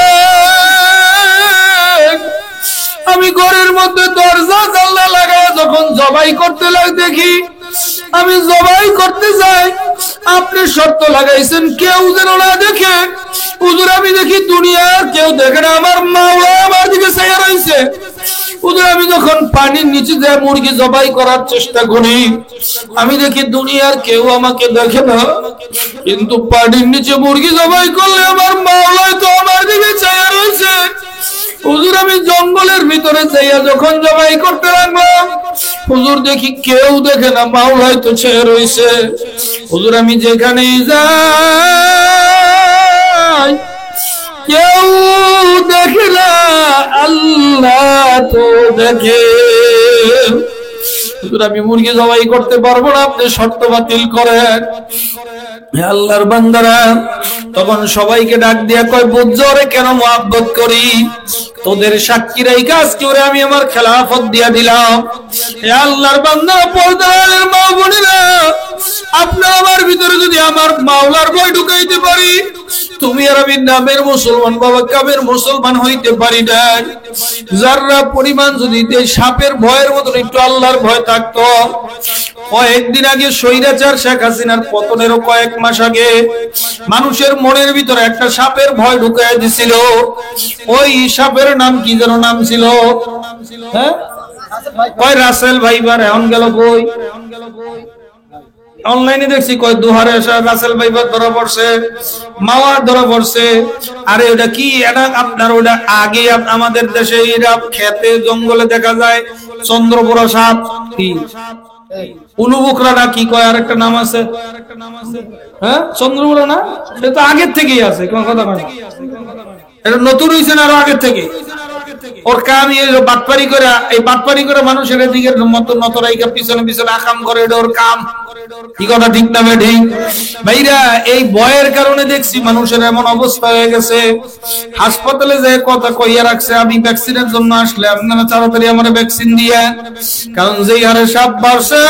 আমি ঘরের মধ্যে দরজা জানলা লাগায় যখন জবাই করতে দেখি, আমি জবাই করতে যাই, আপনি শর্ত লাগাইছেন কেউ যেন না দেখে। হুজুর আমি দেখি দুনিয়ার কেউ দেখে না, আমার মাওলা আমার দিকে চাইয়া রইছে। হুজুর আমি যখন পানির নিচে যায় মুরগি জবাই করার চেষ্টা করি, আমি দেখি দুনিয়ার কেউ আমাকে দেখে না, কিন্তু পানির নিচে মুরগি জবাই করলে আমার মাওলা তো আমার দিকে চাইয়া রইছে। হুজুর আমি জঙ্গলের ভিতরে যাইয়া যখন জবাই করতে লাগলাম, হুজুর দেখি কেউ দেখে না, মাওলাই তো ছেয়ে রইছে। হুজুর আমি যেখানেই যাই কেউ দেখে না, আল্লাহ তো দেখে। হুজুর আমি মুরগি জবাই করতে পারবো না, আপনি শর্ত বাতিল করেন। আল্লাহর বান্দারা তখন সবাইকে ডাক দিয়া কয়, বুঝছো রে কেন মহব্বত করি? তোদের সাক্ষীরাই কাজ করে আমি আমার খেলাফত দিয়া দিলাম। আল্লাহর বান্দা পর্দার মা বোনেরা, আপনার আমার ভিতরে যদি আমার মাওলার ভয় ঢুকাইতে পারি, তুমি আর আমি নামের মুসলমান, বাবা কামের মুসলমান হইতে পারি না। যারা পরিমাণ যদি সাপের ভয়ের মতন একটু আল্লাহর ভয় থাকতো, কয়েকদিন আগে স্বৈরাচার শেখ হাসিনার পতনেরও কয়েক মাস আগে মানুষের মনের ভিতরে একটা সাপের ভয় ঢুকাই দিছিল। ওই সাপের নাম কি যেন নাম ছিল? হ্যাঁ, ওই রাসেল ভাইবার। এখন গেল কই? অনলাইনে দেখছি কয় দুহারে রাসেল ভাইবার ধরা পড়ছে, মাওয়ার ধরা পড়ছে। আরে ওটা কি? এটা আপনার ওটা আগে আমাদের দেশে এরা খেতে জঙ্গলে দেখা যায় চন্দ্রপুরা সাপ, কি উলুবুকরা না কি কয়, আর একটা নাম আছে। হ্যাঁ চন্দ্রপুরা না, এটা তো আগের থেকেই আছে, কোন কথা কয় না, এটা নতুন হইছে না, আরো আগের থেকে। ওর কাম বাটপারি করে, এই বাটপারি করে মানুষের দিকে মত নতরাইকা পিছনে পিছনে আকাম করে, এটা ওর কাম। কি কথা ঠিক না ঠিক ভাইরা? এই ভয়ের কারণে দেখছি মানুষের এমন অবস্থা হয়ে গেছে। হাসপাতালে যে কথা কইয়া রাখছে, আমি ভ্যাকসিনের জন্য আসলে আপনারা তাড়াতাড়ি আমার ভ্যাকসিন দিয়ে, কারণ যেই হারে সাপ বাড়ছে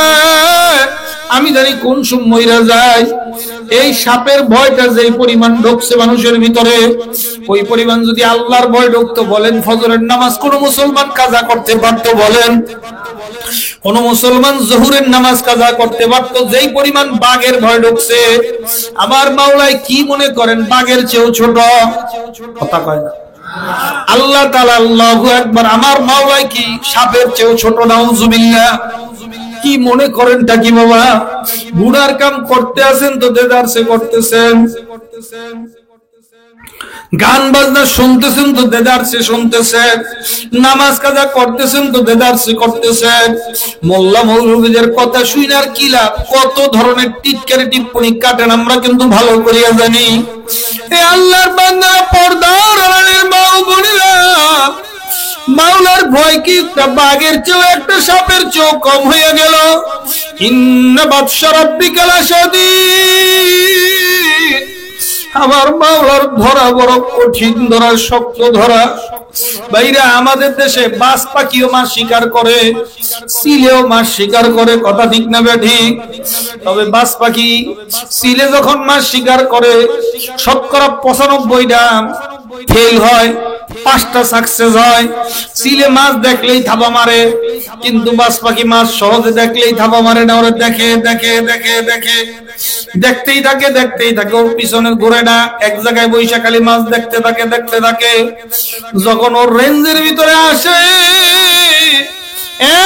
আমি জানি কোন সময় যায়। এই সাপের ভয়টা যেই পরিমাণ ঢুকছে মানুষের ভিতরে, ওই পরিমাণ যদি আল্লাহর ভয় ঢুকতো, বলেন ফজরের নামাজ কোন মুসলমান কাজা করতে পারতো? বলেন কোন মুসলমান জোহরের নামাজ কাজা করতে পারতো? যেই পরিমাণ বাঘের ভয় ঢুকছে, আমার মাওলাই কি মনে করেন বাঘের চেয়েও ছোট? কথা কয় না। আল্লাহ তাআলা আল্লাহু আকবার। আমার মাওলা কি সাপের চেয়েও ছোট? নাউজুবিল্লাহ। কি মনে করেনটা কি বাবা? বুড়ার কাম করতে আছেন তো দেদারসে করতেছেন, গান বাজনা শুনতেছেন তো দেদারসে শুনতেছেন, নামাজ কাজা করতেছেন তো দেদারসে করতেছেন। মোল্লা মৌলবীদের কথা শুনার কি লাভ? কত ধরনের টিটকারি টিপ্পনি কাটেন, আমরা কিন্তু ভালো করিয়া জানি। এ আল্লাহর বান্দা, পর্দার আড়ালের মা ও বোনেরা, মাওলার ভয় কি একটা বাঘের চেয়েও একটা সাপের চেয়েও কম হয়ে গেল? ইন্না বাতশা রাব্বিকা লাশাদীদ। আমার মাওলার ধরা বড় কঠিন, ধরা শক্ত ধরা। ভাইরা, আমাদের দেশে বাজ পাখিও মাছ শিকার করে, সিলেও মাছ শিকার করে, কথা ঠিক না ঠিক? তবে বাজ পাখি সিলে যখন মাছ শিকার করে 95%টা ফেল হয়, 5টা সাকসেস হয়। সিলে মাছ দেখলেই থাবা মারে, কিন্তু বাজ পাখি মাছ সহজে দেখলেই থাবা মারে না। ওরা দেখে দেখে দেখে দেখে দেখতেই থাকে দেখতেই থাকে, ওর পিছনে ঘুরে না, এক জায়গায় বৈশা খালি মাছ দেখতে থাকে দেখতে থাকে। যখন ওর রেঞ্জের ভিতরে আসে,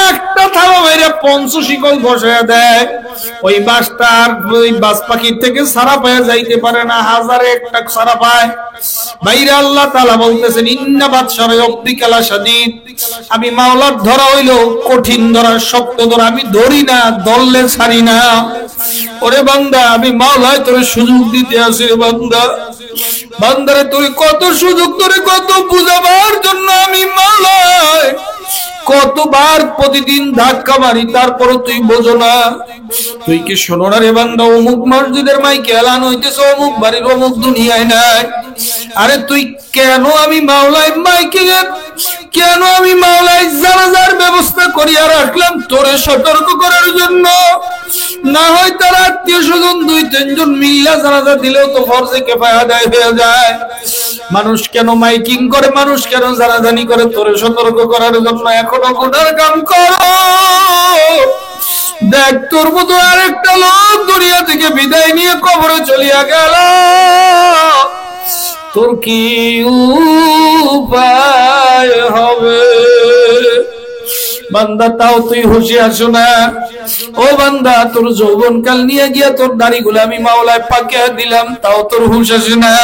একটা থাবা মেরে 5 শিকল বসায় দেয়, ওই বাসটা আর ওই বাজ পাখির থেকে সারা পায়ে যাইতে পারে না, হাজারে একটা সারা পায়। বাইরে আল্লাহ তাআলা বলতেছেন, ইন্না বাতশা রাব্বিকা লাশাদীদ। আমি মাওলার ধরা হইল কঠিন ধরা, শক্ত ধরা। আমি ধরি না, ধরলে ছাড়ি না। ওরে বান্দা, আমি মাওলায় তোরে সুযোগ দিতে আসি রে বান্দা। বান্দারে তুই কত সুযোগ, তোরে কত বুঝাবার জন্য আমি মাওলায় কতবার প্রতিদিন ধাক্কা মারি, তারপরও তুই বোঝো না। তুই কি শোনো না রে বান্দা? অমুক মসজিদের মাইকে এলান হইতেছে, অমুক বাড়ির অমুক দুনিয়ায় নাই। আরে তুই কেন আমি মাওলায় মাইকে, কেন আমি মাওলায় জানাজার ব্যবস্থা করিয়া রাখলাম? তোরে সতর্ক করার জন্য। না হয় তার আত্মীয় স্বজন 2-3 জন মিল্লা জানাজা দিলেও তো ফরজে কিফায়া আদায় হয়ে যায়। মানুষ কেন মাইকিং করে, মানুষ কেন জানাজানি করে? তোরে সতর্ক করার জন্য। এখনো গুনার কাম করো, দেখ তোর মতো আরেকটা লোক দুনিয়া থেকে বিদায় নিয়ে কবরে চলিয়া গেল, তোর কি উপায় হবে? বান্দা, তাও তুই হুঁশিয়ার শোনা। ও বান্দা, তোর যৌবনকাল নিয়ে গিয়া তোর দাড়িগুলো আমি মাওলায় পাকিয়ে দিলাম, তাও তোর হুঁশ আসে না।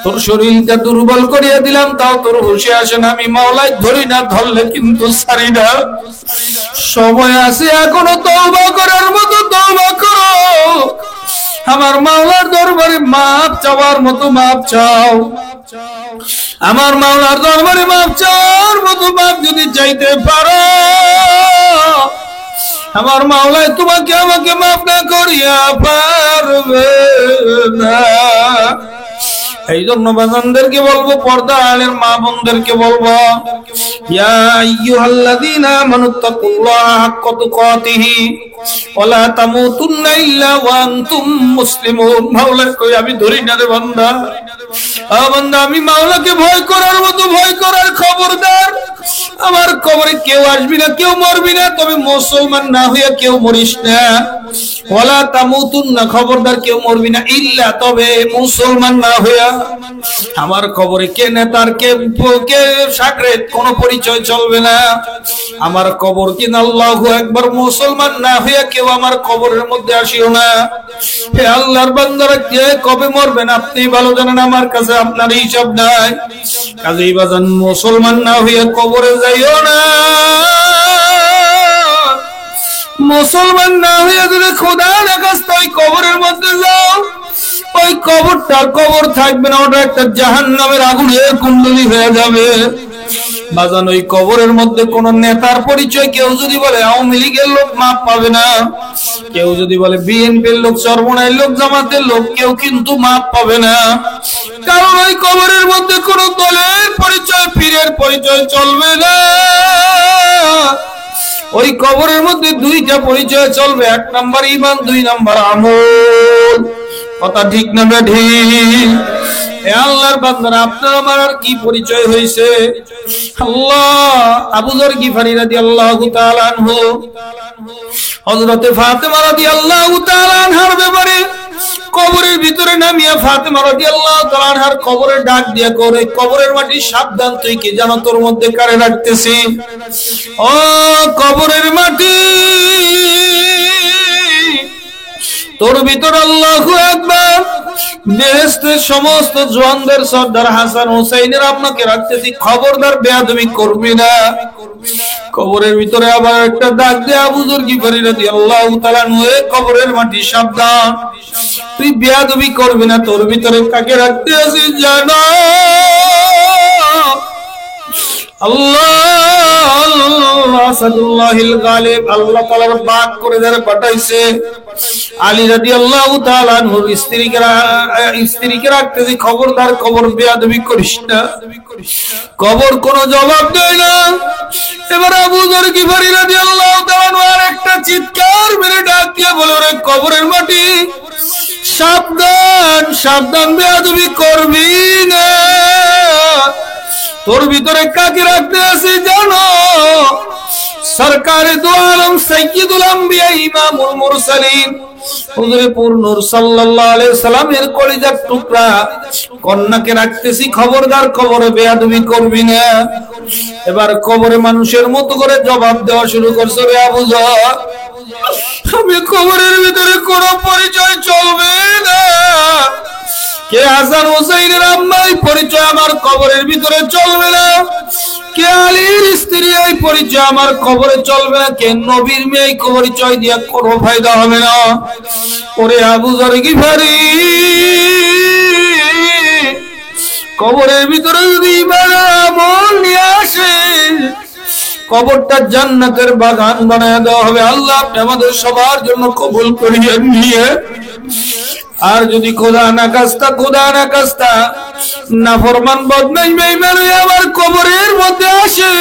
তোর শরীরটা দুর্বল করিয়া দিলাম, তাও তোর হুঁশে আসে না। আমি মাওলায় ধরি না, ধরলে কিন্তু ছাড়ি না। সময় আছে এখনো, তওবা করার মতো তওবা করো। আমার মাওলার দরবারে মাপ চাওয়ার মতো মাপ চাও। আমার মাওলার দরবারে মাপ চাওয়ার মতো মাপ যদি চাইতে পারো, আমার মাওলায় তোমাকে আমাকে মাফ না করিয়া পারবে না। এই জন্য বাজানদেরকে বলবো, পর্দা আলের মা বোনদেরকে বলবো, ইয়া আইয়ুহাল্লাযীনা আমানুত্তাকুল্লাহা হাক্কা তুকাতিহি ওয়া লা তামুতুন্না ইল্লা ওয়া আনতুম মুসলিমুন। মাওলার কই আমি ধরি না রে বান্দা। বান্দা, আমি মাওলাকে ভয় করার মতো ভয় করার খবরদার। আমার কবরে কেউ আসবি না, কেউ মরবি না, তবে মুসলমান না হইয়া কেউ মরিস না। ওয়ালা তামুতুন্না, খবরদার কেউ মরবি না, ইল্লা, তবে মুসলমান না হইয়া। আমার কবরে কে নেতার কে সাকরেত কোনো পরিচয় চলবে না। আমার কবর কিন আল্লাহু আকবার, মুসলমান না হইয়া কেউ আমার কবরের মধ্যে আসিও না। হে আল্লাহর বান্দারা, কে কবে মরবেন আপনি ভালো জানেন, আমার কাছে আপনার হিসাব নাই। কাজেই বাজান, মুসলমান না হইয়া কবরে যাইও না। মুসলমান না হইয়া যদি খোদার কাছে ওই কবরের মধ্যে যাও, ওই কবরটা কবর থাকবে না, ওটা একটা জাহান্নামের আগুনের কুণ্ডলী হয়ে যাবে। বাজান, ওই কবরের মধ্যে কোন নেতার পরিচয় কেউ যদি বলে আওয়ামী লীগের লোক, মাপ পাবে না। কেউ যদি বলে বিএনপির লোক, চরমোনাইর লোক, জামাতের লোক, কেউ কিন্তু মাপ পাবে না। কারণ ওই কবরের মধ্যে কোন দলের পরিচয়, পীরের পরিচয় চলবে না। ওই কবরের মধ্যে 2টা পরিচয় চলবে, 1 নাম্বার ঈমান, 2 নাম্বার আমল। কথা ঠিক না ঠিক? হে আল্লাহর বান্দারা, আপনার আমার আর কি পরিচয় হইছে? আল্লাহ, আবু যর গিফারি রাদিয়াল্লাহু তাআলা আনহু, হযরতে ফাতেমা রাদিয়াল্লাহু তাআলা আনহার ব্যাপারে কবরের ভিতরে নামিয়া ফাতেমা রাদিয়াল্লাহু তাআলা আনহার কবরে ডাক দিয়া করে, কবরের মাটি সাবধান, তুই কি জানো তোর মধ্যে কারে রাখতেছি? ও কবরের মাটি, তোর ভিতর আল্লাহু আকবার বেহেশতের সমস্ত জওয়ানদের সর্দার হাসান হুসাইনের আপনাকে রাখতেছি, খবরদার বেয়াদবি করবি না। কবরের ভিতরে আবার একটা ডাক দেয়া, আবু যর গিফারি রাদিয়াল্লাহু তাআলা আনহু, কবরের মাটি সাবধান, তুই বেয়াদবি করবি না, তোর ভিতরে কাকে রাখতে আছিস জানো? আল্লাহ আসাদুল্লাহিল গালিব, আল্লাহ তাআলার বাগ করে যারা পাঠাইছে আলী রাদিয়াল্লাহু তাআলা আনহুর স্ত্রীকে রাখতেছি, খবরদার কবর বেয়াদবি করিস না। কবর কোনো জবাব দেয় না। এবার আবু যর গিফারি রাদিয়াল্লাহু তাআলা আনহু আরেকটা চিৎকার মেরে ডাক দিয়ে বলে, ওরে কবরের মাটি সাবধান, সাবধান, বেয়াদবি করবি না, তোর ভিতরে কাকে রাখতে আছে জানো? সরকারে দু আলম সাইয়্যিদুল আম্বিয়া ইমামুল মুরসালিন হুজুরে পুর নূর সাল্লাল্লাহু আলাইহি সাল্লামের কলিজার টুকরা কন্যাকে রাখতেছি, খবরদার কবরে বেয়াদবি করবি না। এবার কবরে মানুষের মতো করে জবাব দেওয়া শুরু করছে, রে আবু যর, আমি কবরের ভিতরে কোনো পরিচয় চলবে না। কে হাসান হুসাইনের আম্মা, এই পরিচয় আমার কবরের ভিতরে চলবে না। কে আলীর স্ত্রী, এই পরিচয় আমার কবরে চলবে না। কে নবীর মেয়ে, এই পরিচয় দিয়ে কোনো ফায়দা হবে না। ওরে আবু যর গিফারি, কবরের ভিতরে যদি ঈমান আমল নিয়ে আসে, কবরটা জান্নাতের বাগান বানায় দেওয়া হবে। আল্লাহ আপনি আমাদের সবার জন্য কবুল করিয়ে নিয়ে। আর যদি খোদা না কাস্তা নাফরমান বদমাইশ বেঈমান আমার কবরের মধ্যে আসে,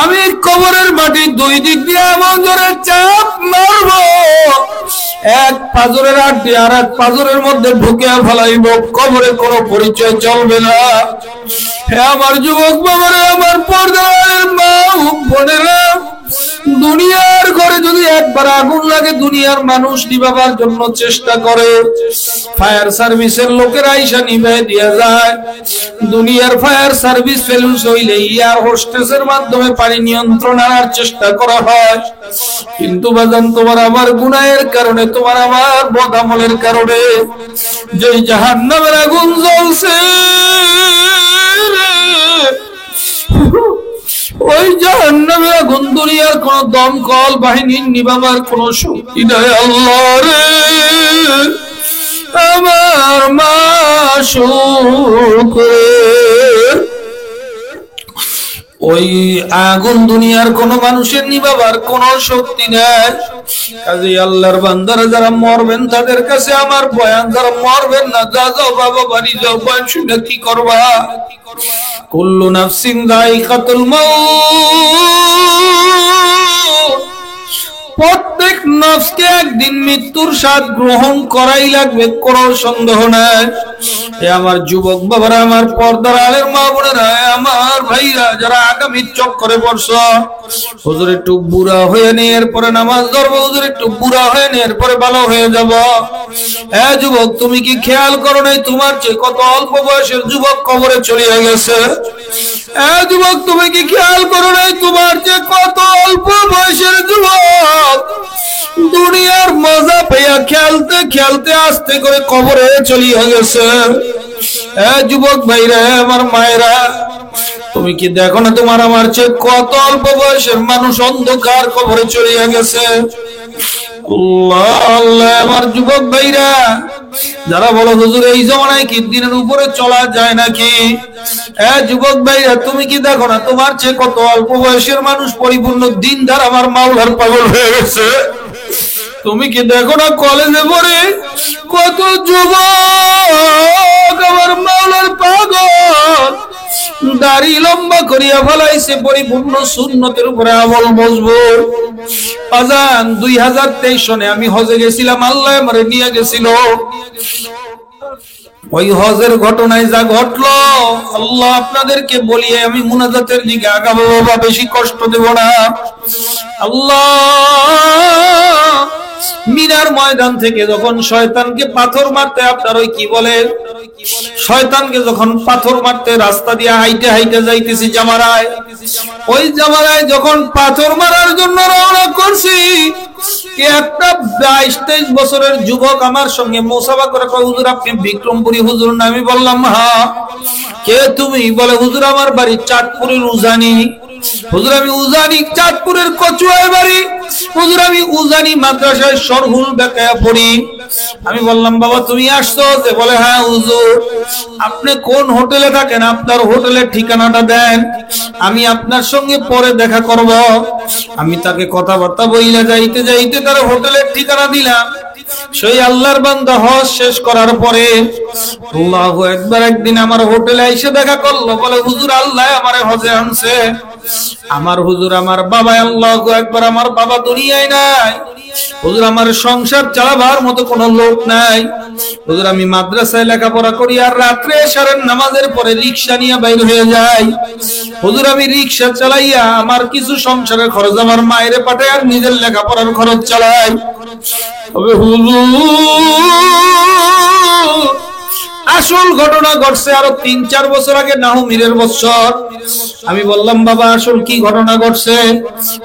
আমি কবরের মাটি দুই দিক দিয়ে এমন জোরে চাপ মারব, এক পাজরের আড্ডি আর এক পাজরের মধ্যে ঢুকে ফেলাইব, কবরে কোনো পরিচয় চলবে না। হে আমার যুবক বাবারা, আমার পর্দার মা বোনেরা, দুনিয়ার ঘরে যদি একবার আগুন লাগে, দুনিয়ার মানুষ নিভাবার জন্য চেষ্টা করে, ফায়ার সার্ভিসের লোকেরা আইসা নিভাই দিয়ে যায়। দুনিয়ার ফায়ার সার্ভিস ফেলুস হইলে এয়ার হোস্টেসের মাধ্যমে পানি নিয়ন্ত্রণ আনার চেষ্টা করা হয়। কিন্তু বাজান, তোমার আমার গুনাহের কারণে, তোমার আমার বদামলের কারণে যে জাহান্নামের আগুন জ্বলছে, ওই জাহান্নামের আগুন দুনিয়ার কোন দমকল বাহিনীর নিভাবার কোন শক্তি নাই। আল্লাহ রে, আমার মাশূক রে, ওই আগুন দুনিয়ার কোন মানুষের নিভাবার কোন শক্তি নাই। কাজে আল্লাহর বান্দারা যারা মরবেন তাদের কাছে আমার বয়ান, যারা মরবেন না, যাও বাবা বাড়ি যাও, বয়ান শুনে কি করবা? কুল্লু নাফসিন যায়িকাতুল মাউত, প্রত্যেক নফসকে একদিন মৃত্যুর স্বাদ গ্রহণ করাই লাগবে, কোনো সন্দেহ নাই। আমার যুবক বাবারা, আমার পর্দার আলের মা বোনেরা, আমার ভাইরা যারা আগামী চক্করে বর্ষ, হুজুর একটু বুড়া হয়ে নিয়ে এরপরে নামাজ ধরবো, হুজুর একটু বুড়া হয়ে নিয়ে এরপরে ভালো হয়ে যাব। হ্যাঁ যুবক, তুমি কি খেয়াল করো নাই তোমার চেয়ে কত অল্প বয়সের যুবক কবরে চলে গেছে? হ্যাঁ যুবক, তুমি কি খেয়াল করো নাই তোমার চেয়ে কত অল্প বয়সের যুবক দুনিয়ার মজা পেয়ে খেলতে খেলতে আস্তে করে কবরে চলিয়ে গেছে? হ্যাঁ যুবক ভাইরা, আমার মায়েরা, তুমি কি দেখো না তোমার আমার চেয়ে কত অল্প বয়সের মানুষ অন্ধকার কবরে চলিয়ে গেছে? আল্লাহ আল্লাহ, আমার যুবক ভাইরা যারা বলো হুজুর এই জমানায় কি দিনের উপরে চলা যায় নাকি? হ্যাঁ যুবক ভাইরা, তুমি কি দেখো না তোমার চেয়ে কত অল্প বয়সের মানুষ পরিপূর্ণ দিনদার আমার মাওলার পাগল হয়ে গেছে? তুমি কি দেখো না কলেজে পড়ে কত যুবক আমার মাওলার পাগল, দাড়ি লম্বা করিয়া ফেলাইছে, পরিপূর্ণ সুন্নতের উপরে আমল মজবুত। আজান 2023 সনে আমি হজে গেছিলাম, আল্লাহ আমারে নিয়ে গেছিল। ওই হজের ঘটনায় যা ঘটলো, আল্লাহ আপনাদেরকে বলি, আমি মুনাজাতের দিকে আগাবো বাবা, বেশি কষ্ট দেব না। আল্লাহ মিনার ময়দান থেকে যখন শয়তানকে পাথর মারতে, আপনার ওই কি বলে, শয়তানকে যখন পাথর মারতে রাস্তা দিয়ে হাইটে হাইটে যাইতেছি জামারায়, ওই জামারায় যখন পাথর মারার জন্য রওনা করছি, একটা 22-23 বছরের যুবক আমার সঙ্গে মোসাফা করে কয়, হুজুর আপনি বিক্রমপুরী হুজুর না? আমি বললাম হ্যাঁ। কে তুমি? বলে হুজুর আমার বাড়ি চাঁদপুরের উজানি। হুজুর আমি উজানি, চাঁদপুরের কচুয়ায় বাড়ি। হুজুর আমি উজানি মাদ্রাসায় সরহুল বেকায়া পড়ি। আমি বললাম বাবা তুমি আসছো যে? বলে হ্যাঁ হুজুর। আপনি কোন হোটেলে থাকেন? আপনার হোটেলের ঠিকানাটা দেন, আমি আপনার সঙ্গে পরে দেখা করব। আমি তাকে কথাবার্তা বইলা যাইতে যাইতে তার হোটেলের ঠিকানা দিলাম। সেই আল্লাহর বান্দা হজ শেষ করার পরে আল্লাহু আকবার একদিন আমার হোটেলে এসে দেখা করলো। বলে হুজুর আল্লাহ আমারে হজে আনছে। আমার হুজুর আমার বাবা, আল্লাহু আকবার, আমার বাবা দুনিয়ায় নাই। হুজুর আমার সংসার চালাবার মতো কোনো লোক নাই। হুজুর আমি মাদ্রাসায় লেখাপড়া করি আর রাত্রে এশারের নামাজের পরে রিকশা নিয়ে বাইর হয়ে যাই। হুজুর আমি রিকশা চালাইয়া আমার কিছু সংসারের খরচ আমার মায়ের পাঠাই আর নিজের লেখাপড়ার খরচ চালাই। তবে হুজুর আসল ঘটনা ঘটছে আরো 3-4 বছর আগে, নাহুমিরের বছর। আমি বললাম বাবা আসল কি ঘটনা ঘটছে?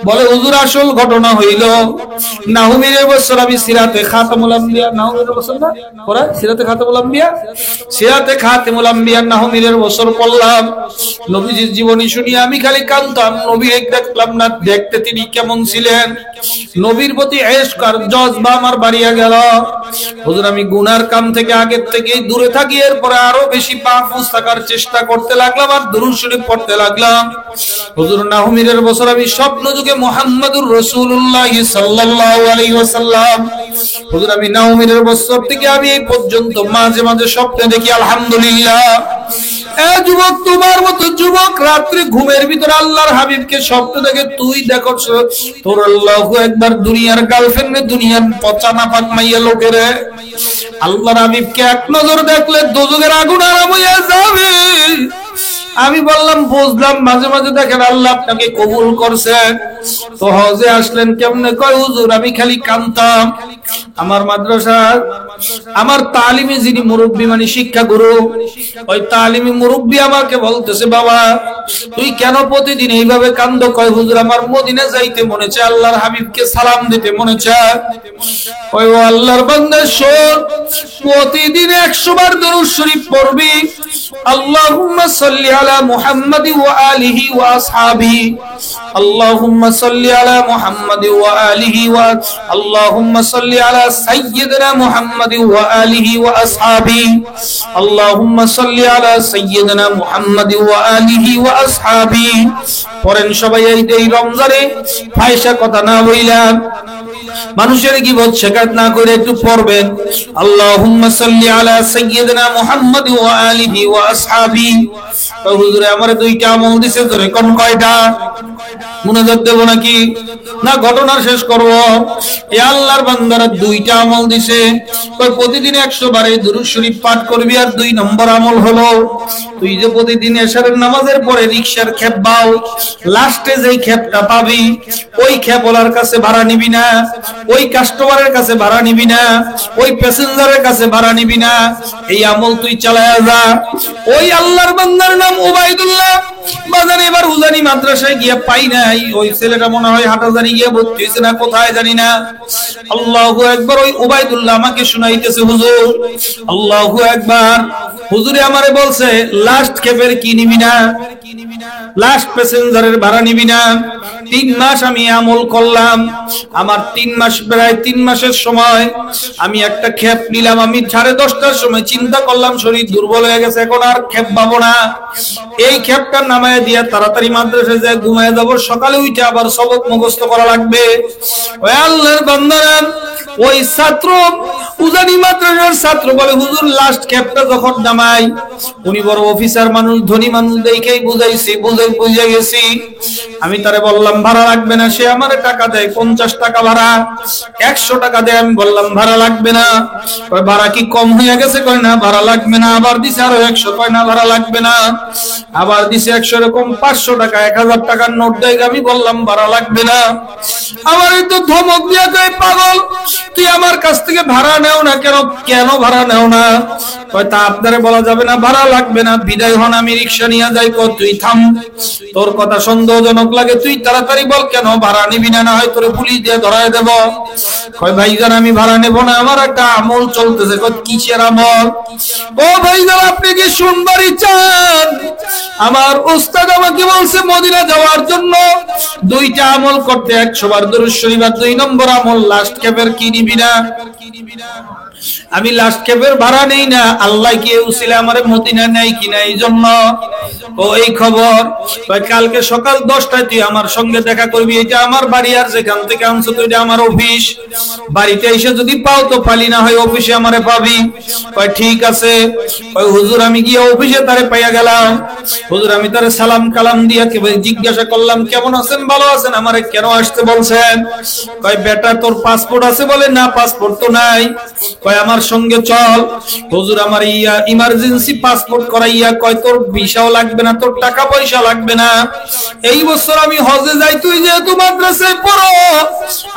বলে হুজুর আসল ঘটনা হইল নাহুমিরের বছর আমি সিরাতে খাতামুল আম্বিয়া, নাহুমিরের বছর না পড়া, সিরাতে খাতামুল আম্বিয়া, সিরাতে খাতামুল আম্বিয়া নাহুমিরের বছর পড়লাম। নবীজির জীবনী শুনিয়ে আমি খালি কাঁদতাম। নবীর দেখলাম না, দেখতে তিনি কেমন ছিলেন, নবীর প্রতি ইশক আর জজবা আমার বাড়িয়া গেল। হুজুর আমি গুনার কাম থেকে আগের থেকেই দূরে থাকি, এরপরে আরো বেশি মাহফুজ থাকার চেষ্টা করতে লাগলাম আর দুরূদ শরীফ পড়তে লাগলাম। হুজুর নাহুমিরের বছর আমি স্বপ্ন যুগে মুহাম্মাদুর রাসূলুল্লাহ সাল্লাল্লাহু আলাইহি ওয়াসাল্লাম, হুজুর আমি নাহুমিরের বছর থেকে আমি এই পর্যন্ত মাঝে মাঝে স্বপ্নে দেখি আলহামদুলিল্লাহ। এ যুবক, তোমার মতো যুবক রাত্রে ঘুমের ভিতরে আল্লাহর হাবিবকে স্বপ্ন দেখে তুই দেখছ তোর আল্লাহু আকবার দুনিয়ার গার্লফ্রেন্ড, দুনিয়ার পচা নাপাক মাইয়া লোকেরে আল্লাহর হাবিবকে এক নজর দেখলে দোজখের আগুন আরাম হয়ে যাবে। আমি বললাম বুঝলাম, মাঝে মাঝে দেখেন আল্লাহ আপনাকে কবুল করছে। তো হজে আসলেন কেমনে? কয় হুজুর আমি খালি কাঁদতাম। আমার মাদ্রাসা আমার তালিমে যিনি মুরব্বী মানে শিক্ষা গুরু, ওই তালিমি মুরব্বী আমাকে বলতেছে বাবা তুই কেন প্রতিদিন এইভাবে কান্দো? কয় হুজুর আমার মদিনা যাইতে মনে চায়, আল্লাহর হাবিবকে সালাম দিতে মনে চায়। ওই ও আল্লাহর বান্দা শোন, প্রতিদিন 100 বার দরুদ শরীফ পড়বি। আল্লাহুম্মা সাল্লি আলা মুহাম্মাদি ওয়া আলিহি ওয়া আসহাবিহি, আল্লাহুম্মা সাল্লি আলা মুহাম্মাদি ওয়া আলিহি ওয়া, আল্লাহুম্মা সাল্লি আলা সাইয়্যিদিনা মুহাম্মাদি ওয়া আলিহি ওয়া আসহাবিহি, আল্লাহুম্মা সাল্লি আলা সাইয়্যিদিনা মুহাম্মাদি ওয়া আলিহি ওয়া আসহাবিহি। পড়েন সবাই এই রমজানে ফায়সা কথা না বইলা, মানুষের গীবত শেখাত না করে একটু পড়বেন আল্লাহুম্মা সাল্লি আলা সাইয়্যিদিনা মুহাম্মাদ ওয়া আলিহি ওয়া আসহাবিহি। হুজুরে আমারে দুইটা আমল দিছে, ধরে কোন কয়টা? মুনাজাত দেব নাকি না ঘটনা শেষ করব? এ আল্লাহর বান্দারা দুইটা আমল দিছে। কই প্রতিদিন 100 বার দুরূদ শরীফ পাঠ করবি। আর 2 নম্বর আমল হলো তুই যে প্রতিদিন এশারের নামাজের পরে রিকশার খেপ বাও, লাস্টে যেই খেপটা পাবি ওই খেপওয়ালার কাছে ভাড়া নিবি না, ওই কাস্টমারের কাছে ভাড়া নিবি না, ওই প্যাসেঞ্জারের কাছে ভাড়া নিবি না। এই আমল তুই চালায়া যা। ওই আল্লাহর বান্দার নাম উবাইদুল্লাহ। বাজারে এবার উজানি মাদ্রাসায় গিয়ে পাই নাই, ওই ছেলেটা মনে হয় হাটাজারি গিয়ে ভর্তি হয়েছে না কোথায় জানি না। আল্লাহু আকবার। ওই উবাইদুল্লাহ আমাকে শুনাইতেছে হুজুর আল্লাহু আকবার, হুজুরে আমারে বলছে লাস্ট খেপের কি নিবি না, লাস্ট প্যাসেঞ্জারের ভাড়া নিবি না। 3 মাস আমি আমল করলাম। আমার 3 মাস, প্রায় 3 মাসের সময় আমি একটা খেপ নিলাম। আমি 10:30টার সময় চিন্তা করলাম শরীর দুর্বল হয়ে গেছে, এখন আর খেপ পাবো না। এই খেপটা নামায় দিয়ে তাড়াতাড়ি মাদ্রাসায় যায় ঘুমায় যাবো, সকালে উঠে আবার সবক মুখস্থ করা লাগবে। ওই আল্লাহর বান্দারা, ওই ছাত্র উজানি মাদ্রাসার ছাত্র বলে হুজুর লাস্ট খেপটা যখন নামাই, উনি বড় অফিসার মানুষ, ধনী মানুষ, দেখেই বুঝাইছি, বুঝে গেছি। আমি তারে বললাম ভাড়া লাগবে না, সে আমারে টাকা দেয় 50 টাকা ভাড়া, 100 টাকা দেয়। আমি বললাম ভাড়া লাগবে না, কয় ভাড়া কি কম হয়ে গেছে? কয় না ভাড়া লাগবে না। আবার দিছে আরো 100, কয় না ভাড়া লাগবে না। আবার দিছে 100, এরকম 500 টাকা 1000 টাকার নোট দেয়। আমি বললাম ভাড়া লাগবে না। আমার এই তো ধমক দিয়া কয় পাগল তুই আমার কাছ থেকে ভাড়া নেও না কেন? কেন ভাড়া নেও না? কয় তা আপনারে বলা যাবে না, ভাড়া লাগবে না, বিদায় হন, আমি রিক্সা নিয়ে যাই। কয় তুই থাম, তোর কথা সন্দেহজনক লাগে, তুই তাড়াতাড়ি বল কেন ভাড়া নিবি না, না হয় তোরে পুলিশ দিয়ে ধরায় দেব। কয় ভাইজান আমি ভাড়া নেব না, আমার একটা আমল চলতেছে। কয় কিসের আমল? ও ভাইজান আপনি কি শুনবারই চান? আমার উস্তাদ আমাকে বলছে মদিনা যাওয়ার জন্য 2টা আমল করতে, 100 বার দুরূদ শরীফ, আর 2 নম্বর আমল লাস্ট ক্যাপের কি নিবি না। আমি লাস্ট ক্যাপের ভাড়া নেই না, আল্লাহ কি উসিলা আমারে মদিনা নেই কিনা এই জন্য। ওই খবর কালকে সকাল 10টায় তুই আমার সঙ্গে দেখা করবি, এটা আমার বাড়ি, আর যেখান থেকে আনছো তো এটা আমার অফিস। বাড়িতে এসে যদি পাও তো পালি, না হয় অফিসে আমারে পাবি। কয় ঠিক আছে। ওই হুজুর আমি গিয়ে অফিসে তারে পাইয়া গেলাম। হুজুর আমি তারে সালাম কালাম দিয়া জিজ্ঞাসা করলাম কেমন আছেন, ভালো আছেন, আমারে কেন আসতে বলছেন? কয় বেটা তোর পাসপোর্ট আছে? বলে না পাসপোর্ট তো নাই। কয় আমার সঙ্গে চল। হুজুর আমার ইমার্জেন্সি পাসপোর্ট করাইয়া। কয় তোর ভিসাও লাগবে না, তোর টাকা পয়সা লাগবে না, এই বছর আমি হজে যাই, তুই যেহেতু মাদ্রাসায় পড়ো,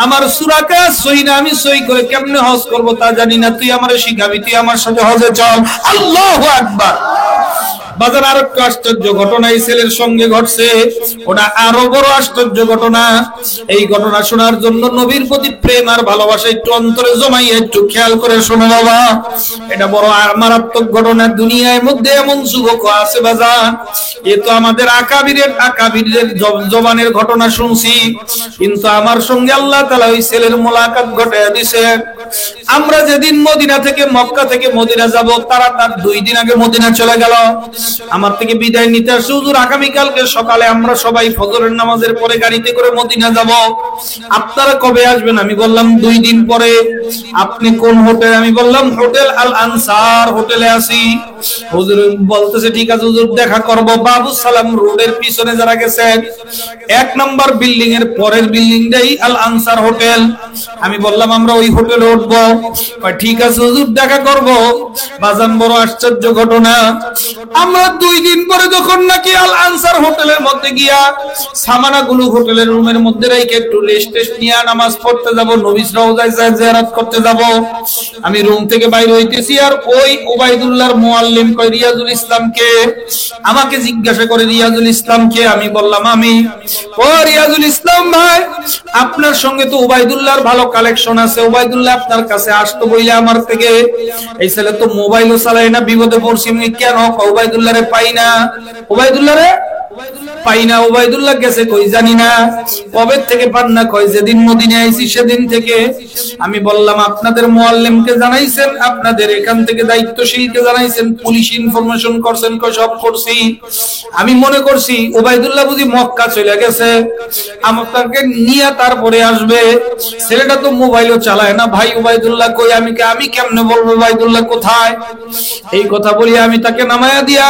আমার সূরা কাজ সই না, আমি সই করে কেমনে হজ করব তা জানি না, তুই আমারে শিখাবি, তুই আমার সাথে হজে চল। আল্লাহু আকবার। বাজার আর একটা আশ্চর্য ঘটনা এই ছেলের সঙ্গে ঘটছে, ওটা আরো বড় আশ্চর্য ঘটনা। এই ঘটনা শোনার জন্য নবীর প্রতি প্রেম আর ভালোবাসা একটু অন্তরে জমাই, একটু খেয়াল করে শোনো বাবা। এটা বড় মারাত্মক ঘটনা। দুনিয়ার মধ্যে এমন যুবক আছে বাজার, এ তো আমাদের আকাবিরের জবানের ঘটনা শুনছি, কিন্তু আমার সঙ্গে আল্লাহ তাআলা ওই ছেলের মোলাকাত ঘটায় দিয়েছে। আমরা যেদিন মদিনা থেকে মক্কা থেকে মদিনা যাব, তার 2 দিন আগে মদিনা চলে গেল, আমার থেকে বিদায় নিতে আসছে। হুজুর আগামীকালকে সকালে আমরা সবাই ফজরের নামাজের পরে গাড়িতে করে মদিনা যাব, আপনারা কবে আসবেন? আমি বললাম 2 দিন পরে। আপনি কোন হোটেল? আমি বললাম হোটেল আল আনসার হোটেলে আছি। হুজুর বলতেছে ঠিক আছে হুজুর দেখা করব। বাবু সালাম রোডের পিছনে যারা গেছেন 1 নাম্বার বিল্ডিং এর পরের বিল্ডিংটাই আল আনসার হোটেল। আমি বললাম আমরা ওই হোটেলে উঠবো। ঠিক আছে হুজুর দেখা করব। বাজান বড় আশ্চর্য ঘটনা, আমরা 2 দিন পরে যখন নাকি আল আনসার হোটেলের মধ্যে গিয়া সামানাগুলো হোটেলের রুমের মধ্যে রেখে একটু রেস্ট নিয়ে নামাজ পড়তে যাব, নবীর রওজায় জিয়ারত করতে যাব, আমি রুম থেকে বাইরে হইতেছি, আর ওই ওবাইদুল্লাহর মুআল্লিম কয় রিয়াজুল ইসলামকে, আমাকে জিজ্ঞাসা করে রিয়াজুল ইসলামকে। আমি বললাম আমি। ও রিয়াজুল ইসলাম ভাই, আপনার সঙ্গে তো ওবাইদুল্লাহর ভালো কালেকশন আছে, ওবাইদুল্লাহ আপনার কাছে আসতো বইলে আমার থেকে। এই ছেলে তো মোবাইলও চালায় না, বিপদে পড়ছি। কেন? ওবাইদুল্লাহরে পাই না। ওবাইদুল্লাহরে পাই না। ওবাইদুল্লাহ গেছে কই জানি না। কবে থেকে পান না? কয় যেদিন মদিনায় আইছি সেদিন থেকে। আমি বললাম আপনাদের মুআল্লিমকে জানাইছেন, আপনাদের এখান থেকে দায়িত্বশীলকে জানাইছেন, পুলিশ ইনফরমেশন করছেন? কয় সব করছি। আমি মনে করছি ওবাইদুল্লাহ বুঝি মক্কা চলে গেছে, আমাকে নিয়ে তারপরে আসবে। ছেলেটা তো মোবাইলও চালায় না। ভাই ওবাইদুল্লাহ কই? আমি কেমনে বলবো ওবাইদুল্লাহ কোথায়? এই কথা বলি আমি তাকে নামায়া দিয়া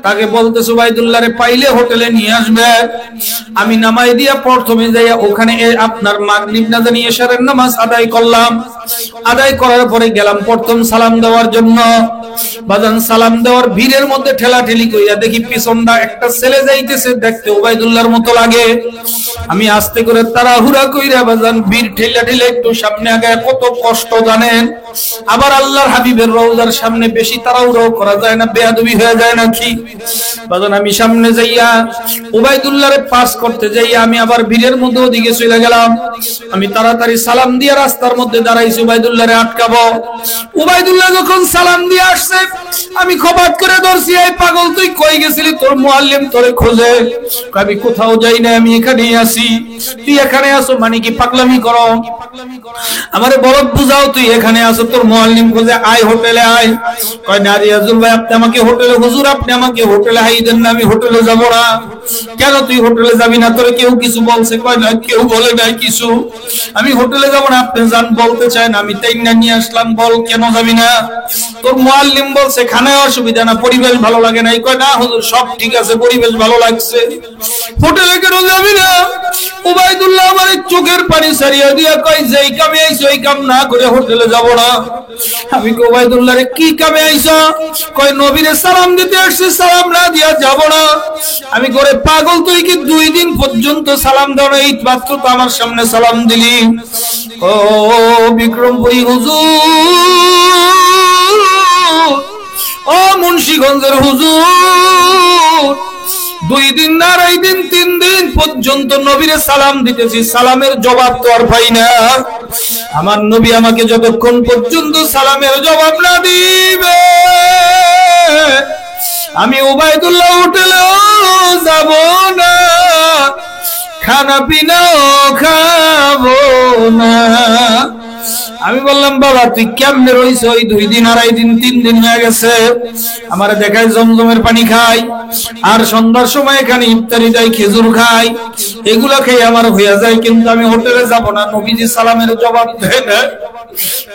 তাকে বলতেছে ওবাইদুল্লাহরে পাইলে হোটেলে নিয়ে আসবে। আমি নামাই দিয়া প্রথমে যাইয়া ওখানে আপনার মাগরিব না জানি এশারের নামাজ আদায় করলাম। আদায় করার পরে গেলাম প্রথম সালাম দেওয়ার জন্য। বাজান সালাম দেওয়ার ভিড়ের মধ্যে ঠেলাঠেলি কইরা দেখি পিছনটা একটা ছেলে যাইতেছে, দেখতে ওবাইদুল্লাহর মতো লাগে। আমি আস্তে করে তাড়াহুড়া কইরা বাজান ভিড় ঠেলা ঠেলে একটু সামনে আগায়, কত কষ্ট জানেন। আবার আল্লাহর হাবিবের রওজার সামনে বেশি তাড়াহুড়ো করা যায় না, বেয়াদবি হয়ে যায় নাকি? বাজান আমি সামনে যাইয়া ওবাইদুল্লাহরে পাস করতে যাইয়া আমি আবার ভিড়ের মধ্যে ওদিকে চলে গেলাম। আমি তাড়াতাড়ি সালাম দিয়ে রাস্তার মধ্যে দাঁড়াইছি ওবাইদুল্লাহরে আটকাবো। ওবাইদুল্লাহ যখন সালাম দিয়ে আসছে আমি খপাত করে ধরছি, এই পাগল তুই কই গেছিলি? তোর মুআল্লিম তোরে খোঁজে। আমি কোথাও যাই না, আমি এখানেই আছি। তুই এখানে আসো মানে কি পাগলামি করো? আমারে বলদ বুঝাও, তুই এখানে আসো, তোর মুআল্লিম খোঁজে, আয় হোটেলে আয়। কয় না রিয়াজুল ভাই আপনি আমাকে হোটেলে, হুজুর আপনি আমাকে হোটেলে হাই দেন না, আমি হোটেলে যাব না। কেন তুই হোটেলে যাবি না? তোরে কেউ কিছু বলছে? কয় না কেউ বলে নাই কিছু, আমি হোটেলে যাব না, আপনি যান বলতে চাই যায় না, আমি তাই না নিয়ে আসলাম। বল কেন যাবি না? তোর মুআল্লিম বলছে খানায় অসুবিধা না, পরিবেশ ভালো লাগে না। কয় না হুজুর সব ঠিক আছে, পরিবেশ ভালো লাগছে। হোটেলে কেন যাবি না? উবাইদুল্লাহ আমার চোখের পানি সারিয়া দিয়া কয় যেই কামে আইছো এই কাম না করে হোটেলে যাব না। আমি কই উবাইদুল্লাহ রে কি কামে আইছো? কয় নবীরে সালাম দিতে আসছে, সালাম না দিয়া যাব না। আমি করে পাগল, তুই কি 2 দিন পর্যন্ত সালাম দাও না? এই মাত্র তো আমার সামনে সালাম দিলি। ও বিক্রমপুরী হুজুর, ও মুন্সিগঞ্জের হুজুর, 2 দিন না 2 দিন 3 দিন পর্যন্ত নবীরে সালাম দিতেছি, সালামের জবাব তো আর পাই না। আমার নবী আমাকে যতক্ষণ পর্যন্ত সালামের জবাব না দিবে আমি উবাইদুল্লাহ হোটেলেও যাব না, খানা পিনাও খাবো না। আমি বললাম বাবা তুই কেমনে রইছ? ওই 2 দিন 2.5 দিন 3 দিন হয়ে গেছে। আমারে দেখায় জমজমের পানি খাই, আর সন্ধ্যার সময় এখানে ইফতারি দেয়, খেজুর খাই, এগুলা খেয়ে আমার হইয়া যায়, কিন্তু আমি হোটেলে যাব না। নবীজি সালামের জবাব দেয় না।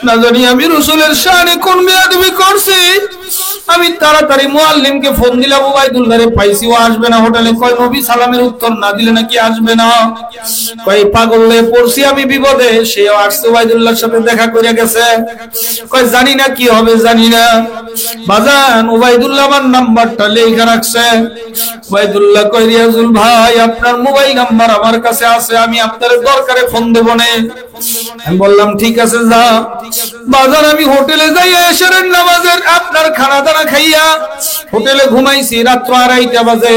না জানি আমি রাসূলের শানে কোন বেয়াদবি করছি। আমি তাড়াতাড়ি মুআল্লিমকে ফোন দিলাম, উবাইদুল্লাহ রে পাইছি, ও আসবে না হোটেলে। কয় নবী সালামের উত্তর না দিলে নাকি আসবে না। কয় পাগল হয়ে পড়ছি আমি বিপদে। সেও আসছে, উবাইদুল্লাহর সাথে দেখা করে গেছে। কয় জানি না কি হবে, জানি না। বাজান উবাইদুল্লাহ আমার নাম্বারটা লেখা রাখছে। উবাইদুল্লাহ কয় রিয়াজুল ভাই আপনার মোবাইল নাম্বার আমার কাছে আছে, আমি আপনার দরকারে ফোন দেব না। আমি বললাম ঠিক আছে যা। বাজার আমি হোটেলে যাই, এশারের নামাজের আপনার খানা দানা খাইয়া হোটেলে ঘুমাইছি। রাত 2:30 বাজে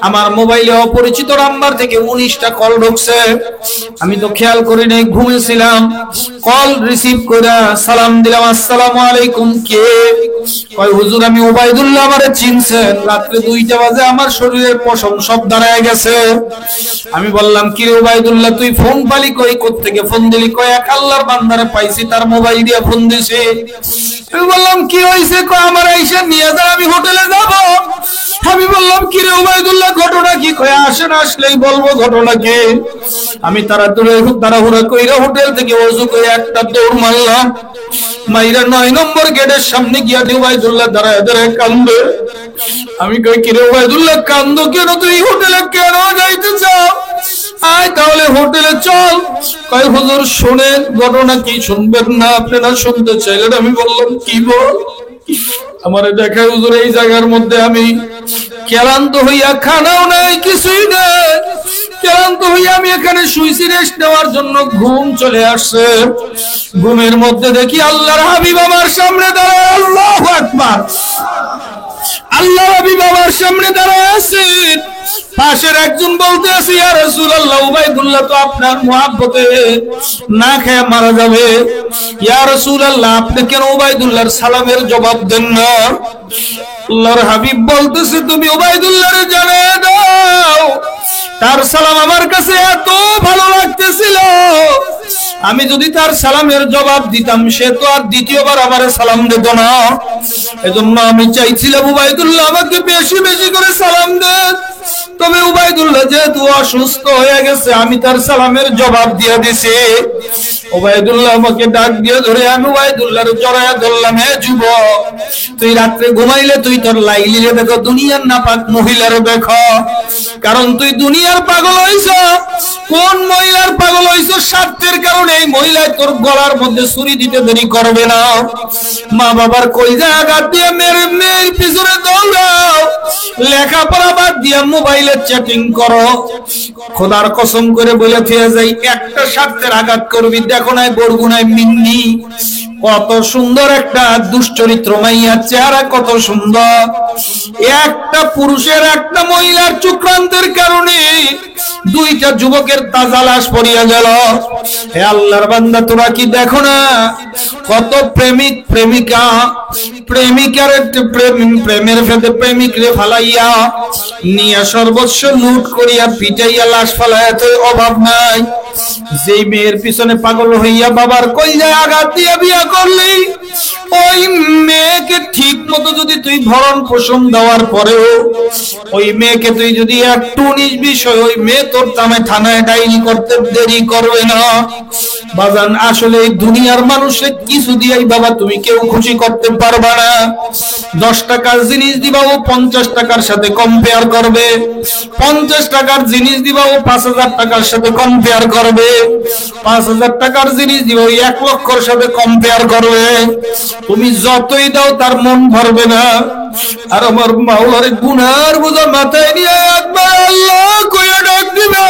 আমার মোবাইলে অপরিচিত নাম্বার থেকে 19টা কল ঢুকছে। আমি তো খেয়াল করি নাই, ঘুমিয়েছিলাম। কল রিসিভ করে সালাম দিলাম, আসসালামু আলাইকুম। কে? কয় হুজুর আমি উবাইদুল্লাহ, আমারে চিনছেন? রাত্রে 2টা বাজে আমার শরীরের পশম সব দাঁড়ায় গেছে। আমি বললাম কি রে উবাইদুল্লাহ তুই ফোন পালি কই, কোত্থেকে ফোন দিলি? কয় এক আল্লাহর বান্দারে পাইছি, তার মোবাইল দিয়ে ফোন দিছে। আমি বললাম কি হইছে? কয় আমার আইসা নিয়ে যা, আমি হোটেলে যাব। আমি বললাম কি রে উবাইদুল্লাহ ঘটনা কি? কয় আসেন, আসলেই বলবো ঘটনা কি। আমি তাড়াহুড়া কইরা হোটেল থেকে ওযু করে একটা দৌড় মারলাম। মাইরা 9 নম্বর গেটের সামনে গিয়া উবাইদুল্লাহ দাঁড়ায় দাঁড়ায় কান্দে। আমি কই কি রে উবাইদুল্লাহ কান্দো কেন? তুই হোটেলে কেন যাইতে চাও? আয় তাহলে হোটেলে চল। কয় হুজুর শুনেন ঘটনা কি। শুনবেন না? আপনারা শুনতে চাইলেন। আমি বললাম কি বল। আমারে দেখায় হুজুর এই জায়গার মধ্যে আমি ক্লান্ত হইয়া, খানাও নাই কিছুই নাই, ক্লান্ত হইয়া আমি এখানে শুইছি রেস্ট নেওয়ার জন্য। ঘুম চলে আসছে। ঘুমের মধ্যে দেখি আল্লাহর হাবিব আমার সামনে দাঁড়ায়। আল্লাহু আকবার। আল্লাহর হাবিব আমার সামনে দাঁড়ায় আছেন। পাশের একজন বলতে আছে ইয়া রাসূলুল্লাহ উবাইদুল্লাহ তো আপনার মুহাব্বতে না খেয়ে মারা যাবে। ইয়া রাসূলুল্লাহ আপনি কেন উবাইদুল্লাহর সালামের জবাব দেন না? আল্লাহর হাবিব বলতেছে তুমি উবাইদুল্লাহরে জানিয়ে দাও তার সালাম আমার কাছে এত ভালো লাগতেছিল, আমি যদি তার সালামের জবাব দিতাম সে তো আর দ্বিতীয়বার আমারে সালাম দিত না। এজন্য আমি চাইছিলাম উবাইদুল্লাহ আমাকে বেশি বেশি করে সালাম দেন। তবে উবাইদুল্লাহ যেহেতু অসুস্থ হয়ে গেছে আমি তার সালামের জবাব দিয়ে দিছি। উবাইদুল্লাহ আমাকে ডাক দিয়ে ধরে আমি উবাইদুল্লাহর জড়ায়া ধরলাম। হে যুবক তুই রাত্রে ঘুমাইলে তুই তোর লাইলিরে দেখো, দুনিয়ার নাপাক মহিলারে দেখো। কারণ তুই দুনিয়ার পাগল হইছ। কোন মহিলার পাগল হইছ? স্বার্থের কারণে। এই মহিলায় তোর গলার মধ্যে ছুরি দিতে দেরি করবে না। মা বাবার কইজা আঘাত দিয়ে মেয়ের পিছনে দৌড়াও, লেখাপড়া বাদ দিয়া মোবাইলে চ্যাটিং করো। খোদার কসম করে বলে ফিরে যাই একটা স্বার্থের আঘাত করবি। দেখো না বরগুনায় মিন্নি কত সুন্দর একটা দুশ্চরিত্র মাইয়া, চেহারা কত সুন্দর। একটা পুরুষের একটা মহিলার চক্রান্তের কারণে 2টা যুবকের তাজা লাশ পড়িয়া গেল। হে আল্লাহর বান্দা তোরা কি দেখো না কত প্রেমিক প্রেমিকা প্রেমিকার প্রেমের ফেদে প্রেমিকরে ফালাইয়া নিয়া সর্বস্ব লুট করিয়া পিটাইয়া লাশ ফালাইয়া, তো অভাব নাই। যেই মেয়ের পিছনে পাগল হইয়া বাবার কইজায় আঘাত দিয়া বিয়া করলি ওই মেয়েকে ঠিক মতো যদি তুই ভরণ পোষণ দেওয়ার পরেও ওই মেয়েকে তুই যদি একটু 19-20 ওই মেয়ে তোর নামে থানায় ডায়েরি করতে দেরি করবে না। বাজান আসলে এই দুনিয়ার মানুষের কিছু দিয়েই বাবা তুমি কেউ খুশি করতে পারবা না। 10 টাকার জিনিস দিবা ও 50 টাকার সাথে কম্পেয়ার করবে, 50 টাকার জিনিস দিবা ও 5000 টাকার সাথে কম্পেয়ার করবে, 5000 টাকার জিনিস দিবা ও 1 লক্ষর সাথে কম্পেয়ার করবে। তুমি যতই দাও তার মন ভরবে না। আর আমার মাওলার গুনার বোঝা মাথায় নিয়ে একবার আল্লাহ কইয়া ডাক দিবা।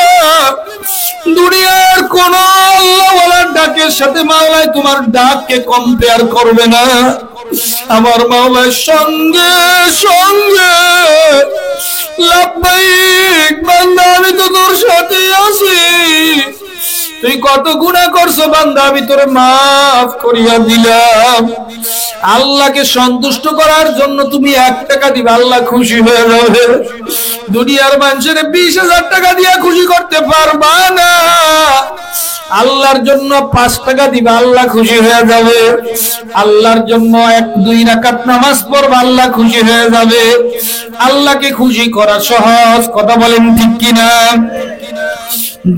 দুনিয়ার কোন আল্লাহওয়ালার ডাকের সাথে মাওলায় তোমার ডাককে কম্পেয়ার করবে না। আমার মাওলার সঙ্গে সঙ্গে লাব্বাইক বান্দা আমি তো তোর সাথে আছি, তুই কত গুনাহ করছো বান্দা আমি তোরে মাফ করিয়া দিলাম। আল্লাহকে সন্তুষ্ট করার জন্য তুমি 1 টাকা দিবে, আল্লাহ খুশি হয়ে যাবে। দুনিয়ার মানুষের 20,000 টাকা দিয়ে খুশি করতে পারবা না। আল্লাহর জন্য 5 টাকা দিবে, আল্লাহ খুশি হয়ে যাবে। আল্লাহর জন্য 1-2 রাকাত নামাজ পড়বা, আল্লাহ খুশি হয়ে যাবে। আল্লাহকে খুশি করা সহজ, কথা বলেন ঠিক কিনা?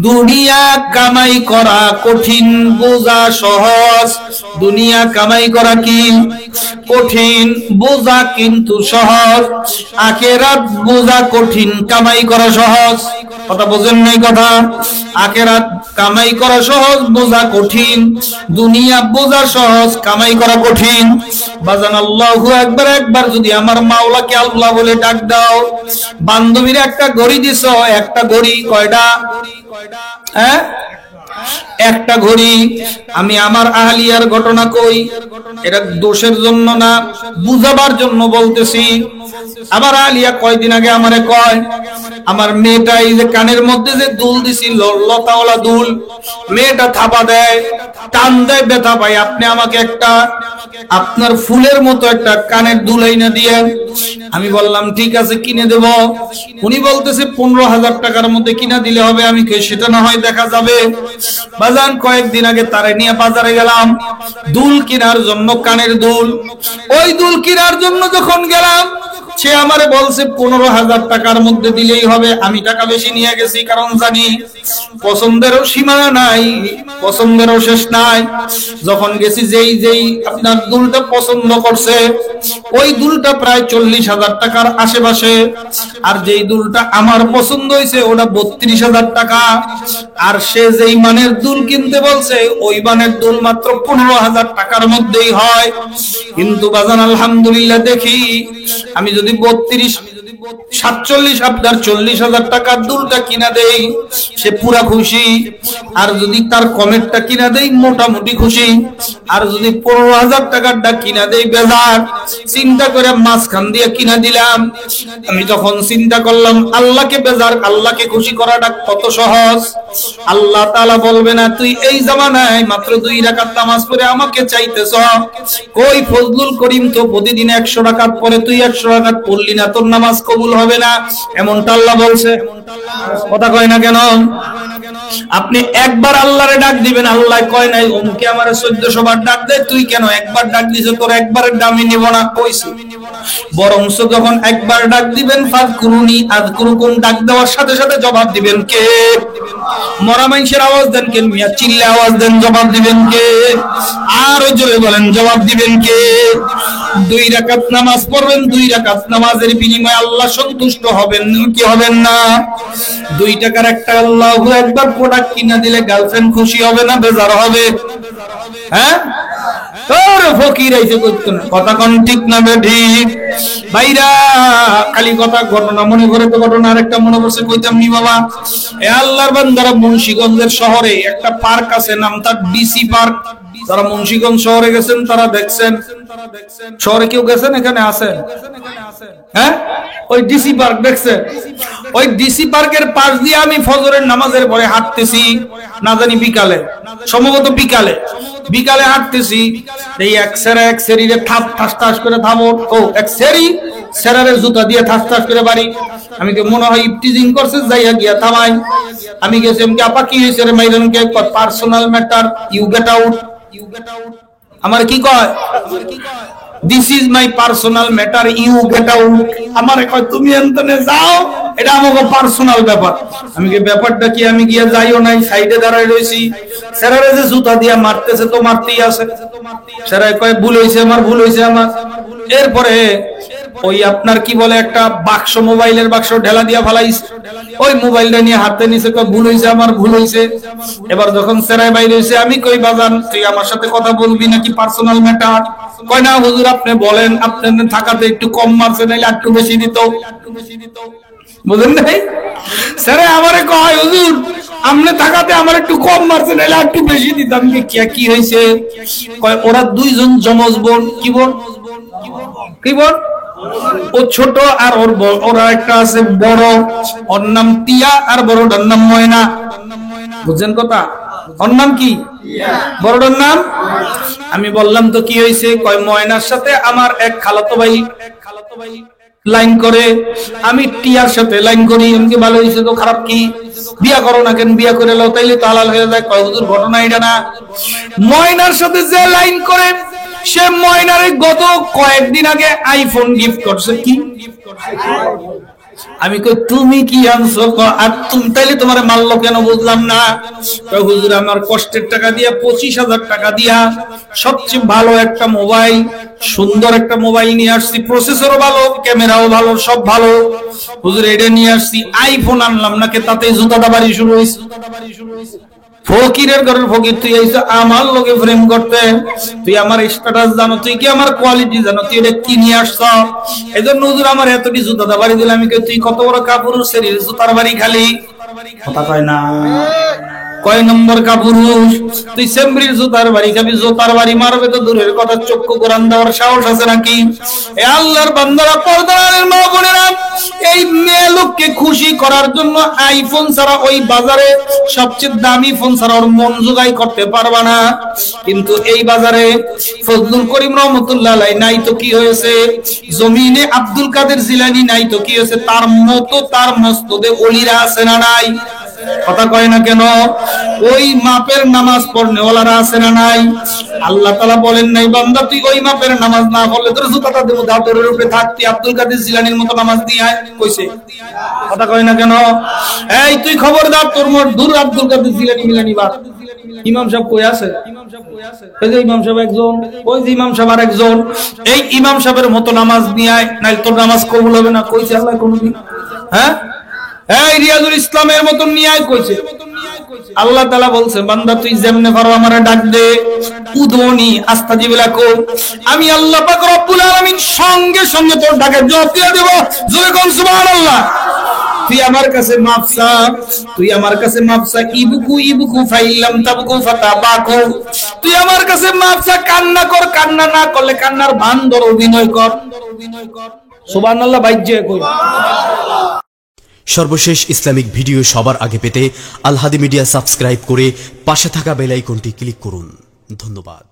দুনিয়া কামাই করা কঠিন, বোঝা সহজ। দুনিয়া কামাই করা কি কঠিন, বোঝা কিন্তু সহজ। আখিরাত বোঝা কঠিন, কামাই করা সহজ। কথা বোঝেন নাই কথা? আখিরাত কামাই করা সহজ, বোঝা কঠিন। দুনিয়া বোঝা সহজ, কামাই করা কঠিন। বাজান আল্লাহু আকবার একবার যদি আমার মাওলাকে আল্লাহ বলে ডাক দাও। বান্ধবীর একটা ঘড়ি দিছো, একটা ঘড়ি কয়টা? হ্যাঁ, একটা ঘড়ি। আমি আমার আহলিয়ার ঘটনা কই, এটা দোষের জন্য না, বুঝাবার জন্য বলতেছি। আবার আলিয়া কয়দিন আগে আমারে কয়, আমার মেয়েটা এই যে কানের মধ্যে যে দুল দিছিল, লতাওয়ালা দুল, মেয়েটা থাপা দেয়, টান দেয়, ব্যথা পায়, আপনি আমাকে একটা আপনার ফুলের মতো একটা কানের দুল এনে দিয়েন। আমি বললাম ঠিক আছে কিনে দেব। উনি বলতেছে 15,000 টাকার মধ্যে কিনা দিলে হবে। আমি কই সেটা না হয় দেখা যাবে। বাজান কয়েকদিন আগে তারে নিয়ে বাজারে গেলাম দুল কেনার জন্য, কানের দুল। ওই দুল কেনার জন্য যখন গেলাম, সে আমারে বলছে 15,000 টাকার মধ্যে দিলেই হবে। আমি টাকা বেশি নিয়ে গেছি, কারণ জানি পছন্দেরও সীমানা নাই, পছন্দেরও শেষ নাই। যখন গেছি যেই আপনার দুলটা পছন্দ করছে, ওই দুলটা প্রায় 40,000 টাকার আশেপাশে। আর যেই দুলটা আমার পছন্দ হয়েছে ওটা 32,000 টাকা। আর সে যেই মানের দুল কিনতে বলছে ওই মানের দুল মাত্র 15,000 টাকার মধ্যেই হয়। কিন্তু বাজান আলহামদুলিল্লাহ দেখি আমি যদি 47 আপনার 40,000 টাকার দুলটা কিনা দেই, সে পুরা খুশি। আর যদি তার কমেরটা কিনা দেই, মোটামুটি খুশি। আর যদি 15,000 টাকারটা কিনা দেই, বেজার। চিন্তা করে মাঝখান দিয়ে কিনা দিলাম। আমি তখন চিন্তা করলাম আল্লাহকে বেজার, আল্লাহকে খুশি করাটা কত সহজ। আল্লাহ তাআলা বলবে না তুই এই জামানায় মাত্র 2 রাকাত নামাজ পড়ে আমাকে চাইতেছ? কই ফজলুল করিম তো প্রতিদিন 100 রাকাত পড়ে, তুই 100 রাকাত পড়লি না, তোর নামাজ কবুল হবে না। এমনটা আল্লাহ বলছে? কথা কয় না কেন? আপনি একবার আল্লাহরে ডাক দিবেন, আল্লাহ কয় নাই অমুকে আমারে 1400 বার ডাক দেয়, তুই কেন একবার ডাক দিছো? তোর একবারের দামই নিব না কইছি। বরংস যখন একবার ডাক দিবেন, ফাযকুরুনি আযকুরুকুম, ডাক দেওয়ার সাথে সাথে জবাব দিবেন কে? মরা মানুষের আওয়াজ দেন কেন মিয়া? চিল্লে আওয়াজ দেন, জবাব দিবেন কে? আর জোরে বলেন, জবাব দিবেন কে? 2 রাকাত নামাজ পড়বেন, 2 রাকাত নামাজের বিনিময়ে আল্লাহ সন্তুষ্ট হবেন কি হবেন না? 2 টাকার একটা আল্লাহু আকবার প্রোডাক্ট কিনা দিলে গার্লফ্রেন্ড খুশি হবে না বেজার হবে? হ্যাঁ, তোর ফকির আইছে করতে না। কথা কোন ঠিক না ঠিক? ভাইরা খালি কথা, ঘটনা মনে করে তো ঘটনা আরেকটা মনে পড়ছে, কইতাম নি বাবা। এ আল্লাহর বান্দারা, মুন্সিগঞ্জের শহরে একটা পার্ক আছে, নাম তার ডিসি পার্ক। যারা মুন্সিগঞ্জ শহরে গেছেন তারা দেখছেন। শহরে কেউ গেছেন? এখানে আছেন? হ্যাঁ, ওই ডিসি পার্ক দেখছেন? ওই ডিসি পার্কের পাশ দিয়ে আমি ফজরের নামাজের পরে হাঁটতেছি, না জানি বিকালে, সম্ভবত বিকালে হাঁটতেছি। এই এক সেরিরে থাপ ঠাস ঠাস করে থামো, ও এক সেরারের জুতা দিয়ে ঠাস ঠাস করে বাড়ি। আমি কি মনে হয় ইফটিজিং করছে, যাইয়া গিয়া থামাই। আমি গেছি, আপা কি হয়েছে রে মাইরনকে? Personal matter, you get out. আমার কি কয়, this is my personal matter, you get out. আমার কয় তুমি এন্তনে যাও, এটা আমাকে পার্সোনাল ব্যাপার। আমি কি ব্যাপারটা কি, আমি গিয়ে যাইও নাই, সাইডে দাঁড়াই রইছি। স্যারেরা যে জুতা দিয়া মারতেছে তো মারতেই আছে। স্যারাই কয় ভুল হইছে আমার, ভুল হইছে আমার। এরপরে ওই আপনার কি বলে একটা বাক্স, মোবাইলের বাক্স ঢেলা দিয়া ফালাইছে, ওই মোবাইলটা নিয়ে হাতে নিছে, কয় ভুল হইছে আমার, ভুল হইছে। এবার যখন স্যারাই বাইরে হইছে, আমি কই বাজান তুই আমার সাথে কথা বলবি নাকি পার্সোনাল ম্যাটার? কয় না হুজুর আপনি বলেন, আপনার থাকাতে একটু কম মারছে, নাইলে একটু বেশি দিত। বুঝেন নাই? স্যারে আমারে কয় হুজুর আমনে থাকাতে আমার একটু কম মারছে, নাইলে একটু বেশি দিতাম। কি হয়েছে? কয় ওরা দুইজন যমজ বোন। কি বোন? কি বোন? ও ছোট আর ওরা একটা আছে বড়, ওর নাম টিয়া আর বড়টার নাম ময়না। বুঝছেন কথা? ওর নাম কি, বড়টার নাম? আমি বললাম তো কি হয়েছে? কয় ময়নার সাথে আমার এক খালাতো ভাই লাইন করে, আমি টিয়ার সাথে লাইন করি। এমনি ভালো হয়েছে তো খারাপ কি? বিয়া করো না কেন? বিয়া করে লাও, তাইলে তো হালাল হয়ে যায়। কয় হুজুর ঘটনা এটা না, ময়নার সাথে যে লাইন করে সে ময়নারে গত কয়েকদিন আগে আইফোন গিফট করছে। কি আমি কই তুমি কি আনছো? আর তুমি তাইলে তোমার মারলো কেন বুঝলাম না। হুজুর আমার কষ্টের টাকা দিয়া 25,000 টাকা দিয়া সবচেয়ে ভালো একটা মোবাইল, সুন্দর একটা মোবাইল নিয়ে আসছি, প্রসেসরও ভালো, ক্যামেরাও ভালো, সব ভালো। হুজুর এটা নিয়ে আসছি, আইফোন আনলাম নাকি তাতে জুতাটা বাড়ি শুরু হয়েছে। ফকিরের ঘরের ফকির তুই আইসা আমার লোকে ফ্রেম করতে, তুই আমার স্ট্যাটাস জানো, তুই কি আমার কোয়ালিটি জানো, তুই এটা কি নিয়ে আসছ? এই জন্য হুজুর আমার এতটি জুতা বাড়ি দিলাম। আমি তুই কত বড় কাপুরুষ, শরীর জুতার বাড়ি খালি কথা কয় না। কয় নম্বর কাপুরুষ তুই? সেমব্রির জুতার বাড়ি খাবি, জুতার বাড়ি মারবে তো দূরের কথা, চক্ষু কোরআন দেওয়ার সাহস আছে নাকি? এ আল্লাহর বান্দারা, পর্দার মা বোনেরা, এই মেয়ে লোককে খুশি করার জন্য আইফোন ছাড়া ওই বাজারে সবচেয়ে দামি ফোন ছাড়া ওর মন জোগাই করতে পারবা না। কিন্তু এই বাজারে ফজলুল করিম রহমতুল্লাহ আলাইহি নাই তো কি হয়েছে? জমিনে আব্দুল কাদের জিলানী নাই তো কি হয়েছে? তার মতো তার মস্তদে ওলিরা আছে না নাই? কথা কয় না কেন? ওই মাপের নামাজ পড়নেওয়ালারা আছে না নাই? আল্লাহ তাআলা বলেন নাই বান্দা তুই ওই মাপের নামাজ না পড়লে তোর জুতাটা দেব দাঁতের উপরে থাকতি, আব্দুল কাদের জিলানীর মতো নামাজ দিয়ে আয়? কইছে? কথা কয় না কেন? এই তুই খবরদার, তোর মোর দূর আব্দুল কাদের জিলানী মিলানি বাদ। ইমাম সাহেব কই আছে? এই যে ইমাম সাহেব একজন, ওই যে ইমাম সাহেব আরেকজন। এই ইমাম সাহেবের মতো নামাজ নিয়ে আয়, নাইলে তোর নামাজ কবুল হবে না। কইছে আল্লাহ কোনদিন? হ্যাঁ, এই রিয়াজুল ইসলামের মতন নিয়ে আয় কইছে। আল্লাহ তাআলা বলছে বান্দা তুই যেমনে পারো আমারে ডাক দে, উদুনি আস্তাজিব লাকুম। আমি আল্লাহ পাক রব্বুল আলামিন সঙ্গে সঙ্গে তোর ডাকে জবাব দিয়ে দেব। জোরে কোন সুবহানাল্লাহ। তুই আমার কাছে মাফ চা, তুই আমার কাছে মাফ চা। ইবুকু ইবুকু ফাইল্লাম তাবকু ফাতাবাকু। তুই আমার কাছে মাফ চা, কান্না কর, কান্না না করলে কান্নার ভান ধর, অভিনয় কর। সুবহানাল্লাহ বাইজে কই। সর্বশেষ ইসলামিক ভিডিও সবার আগে পেতে আল হাদি মিডিয়া সাবস্ক্রাইব করে পাশে থাকা বেল আইকনটি ক্লিক করুন। ধন্যবাদ।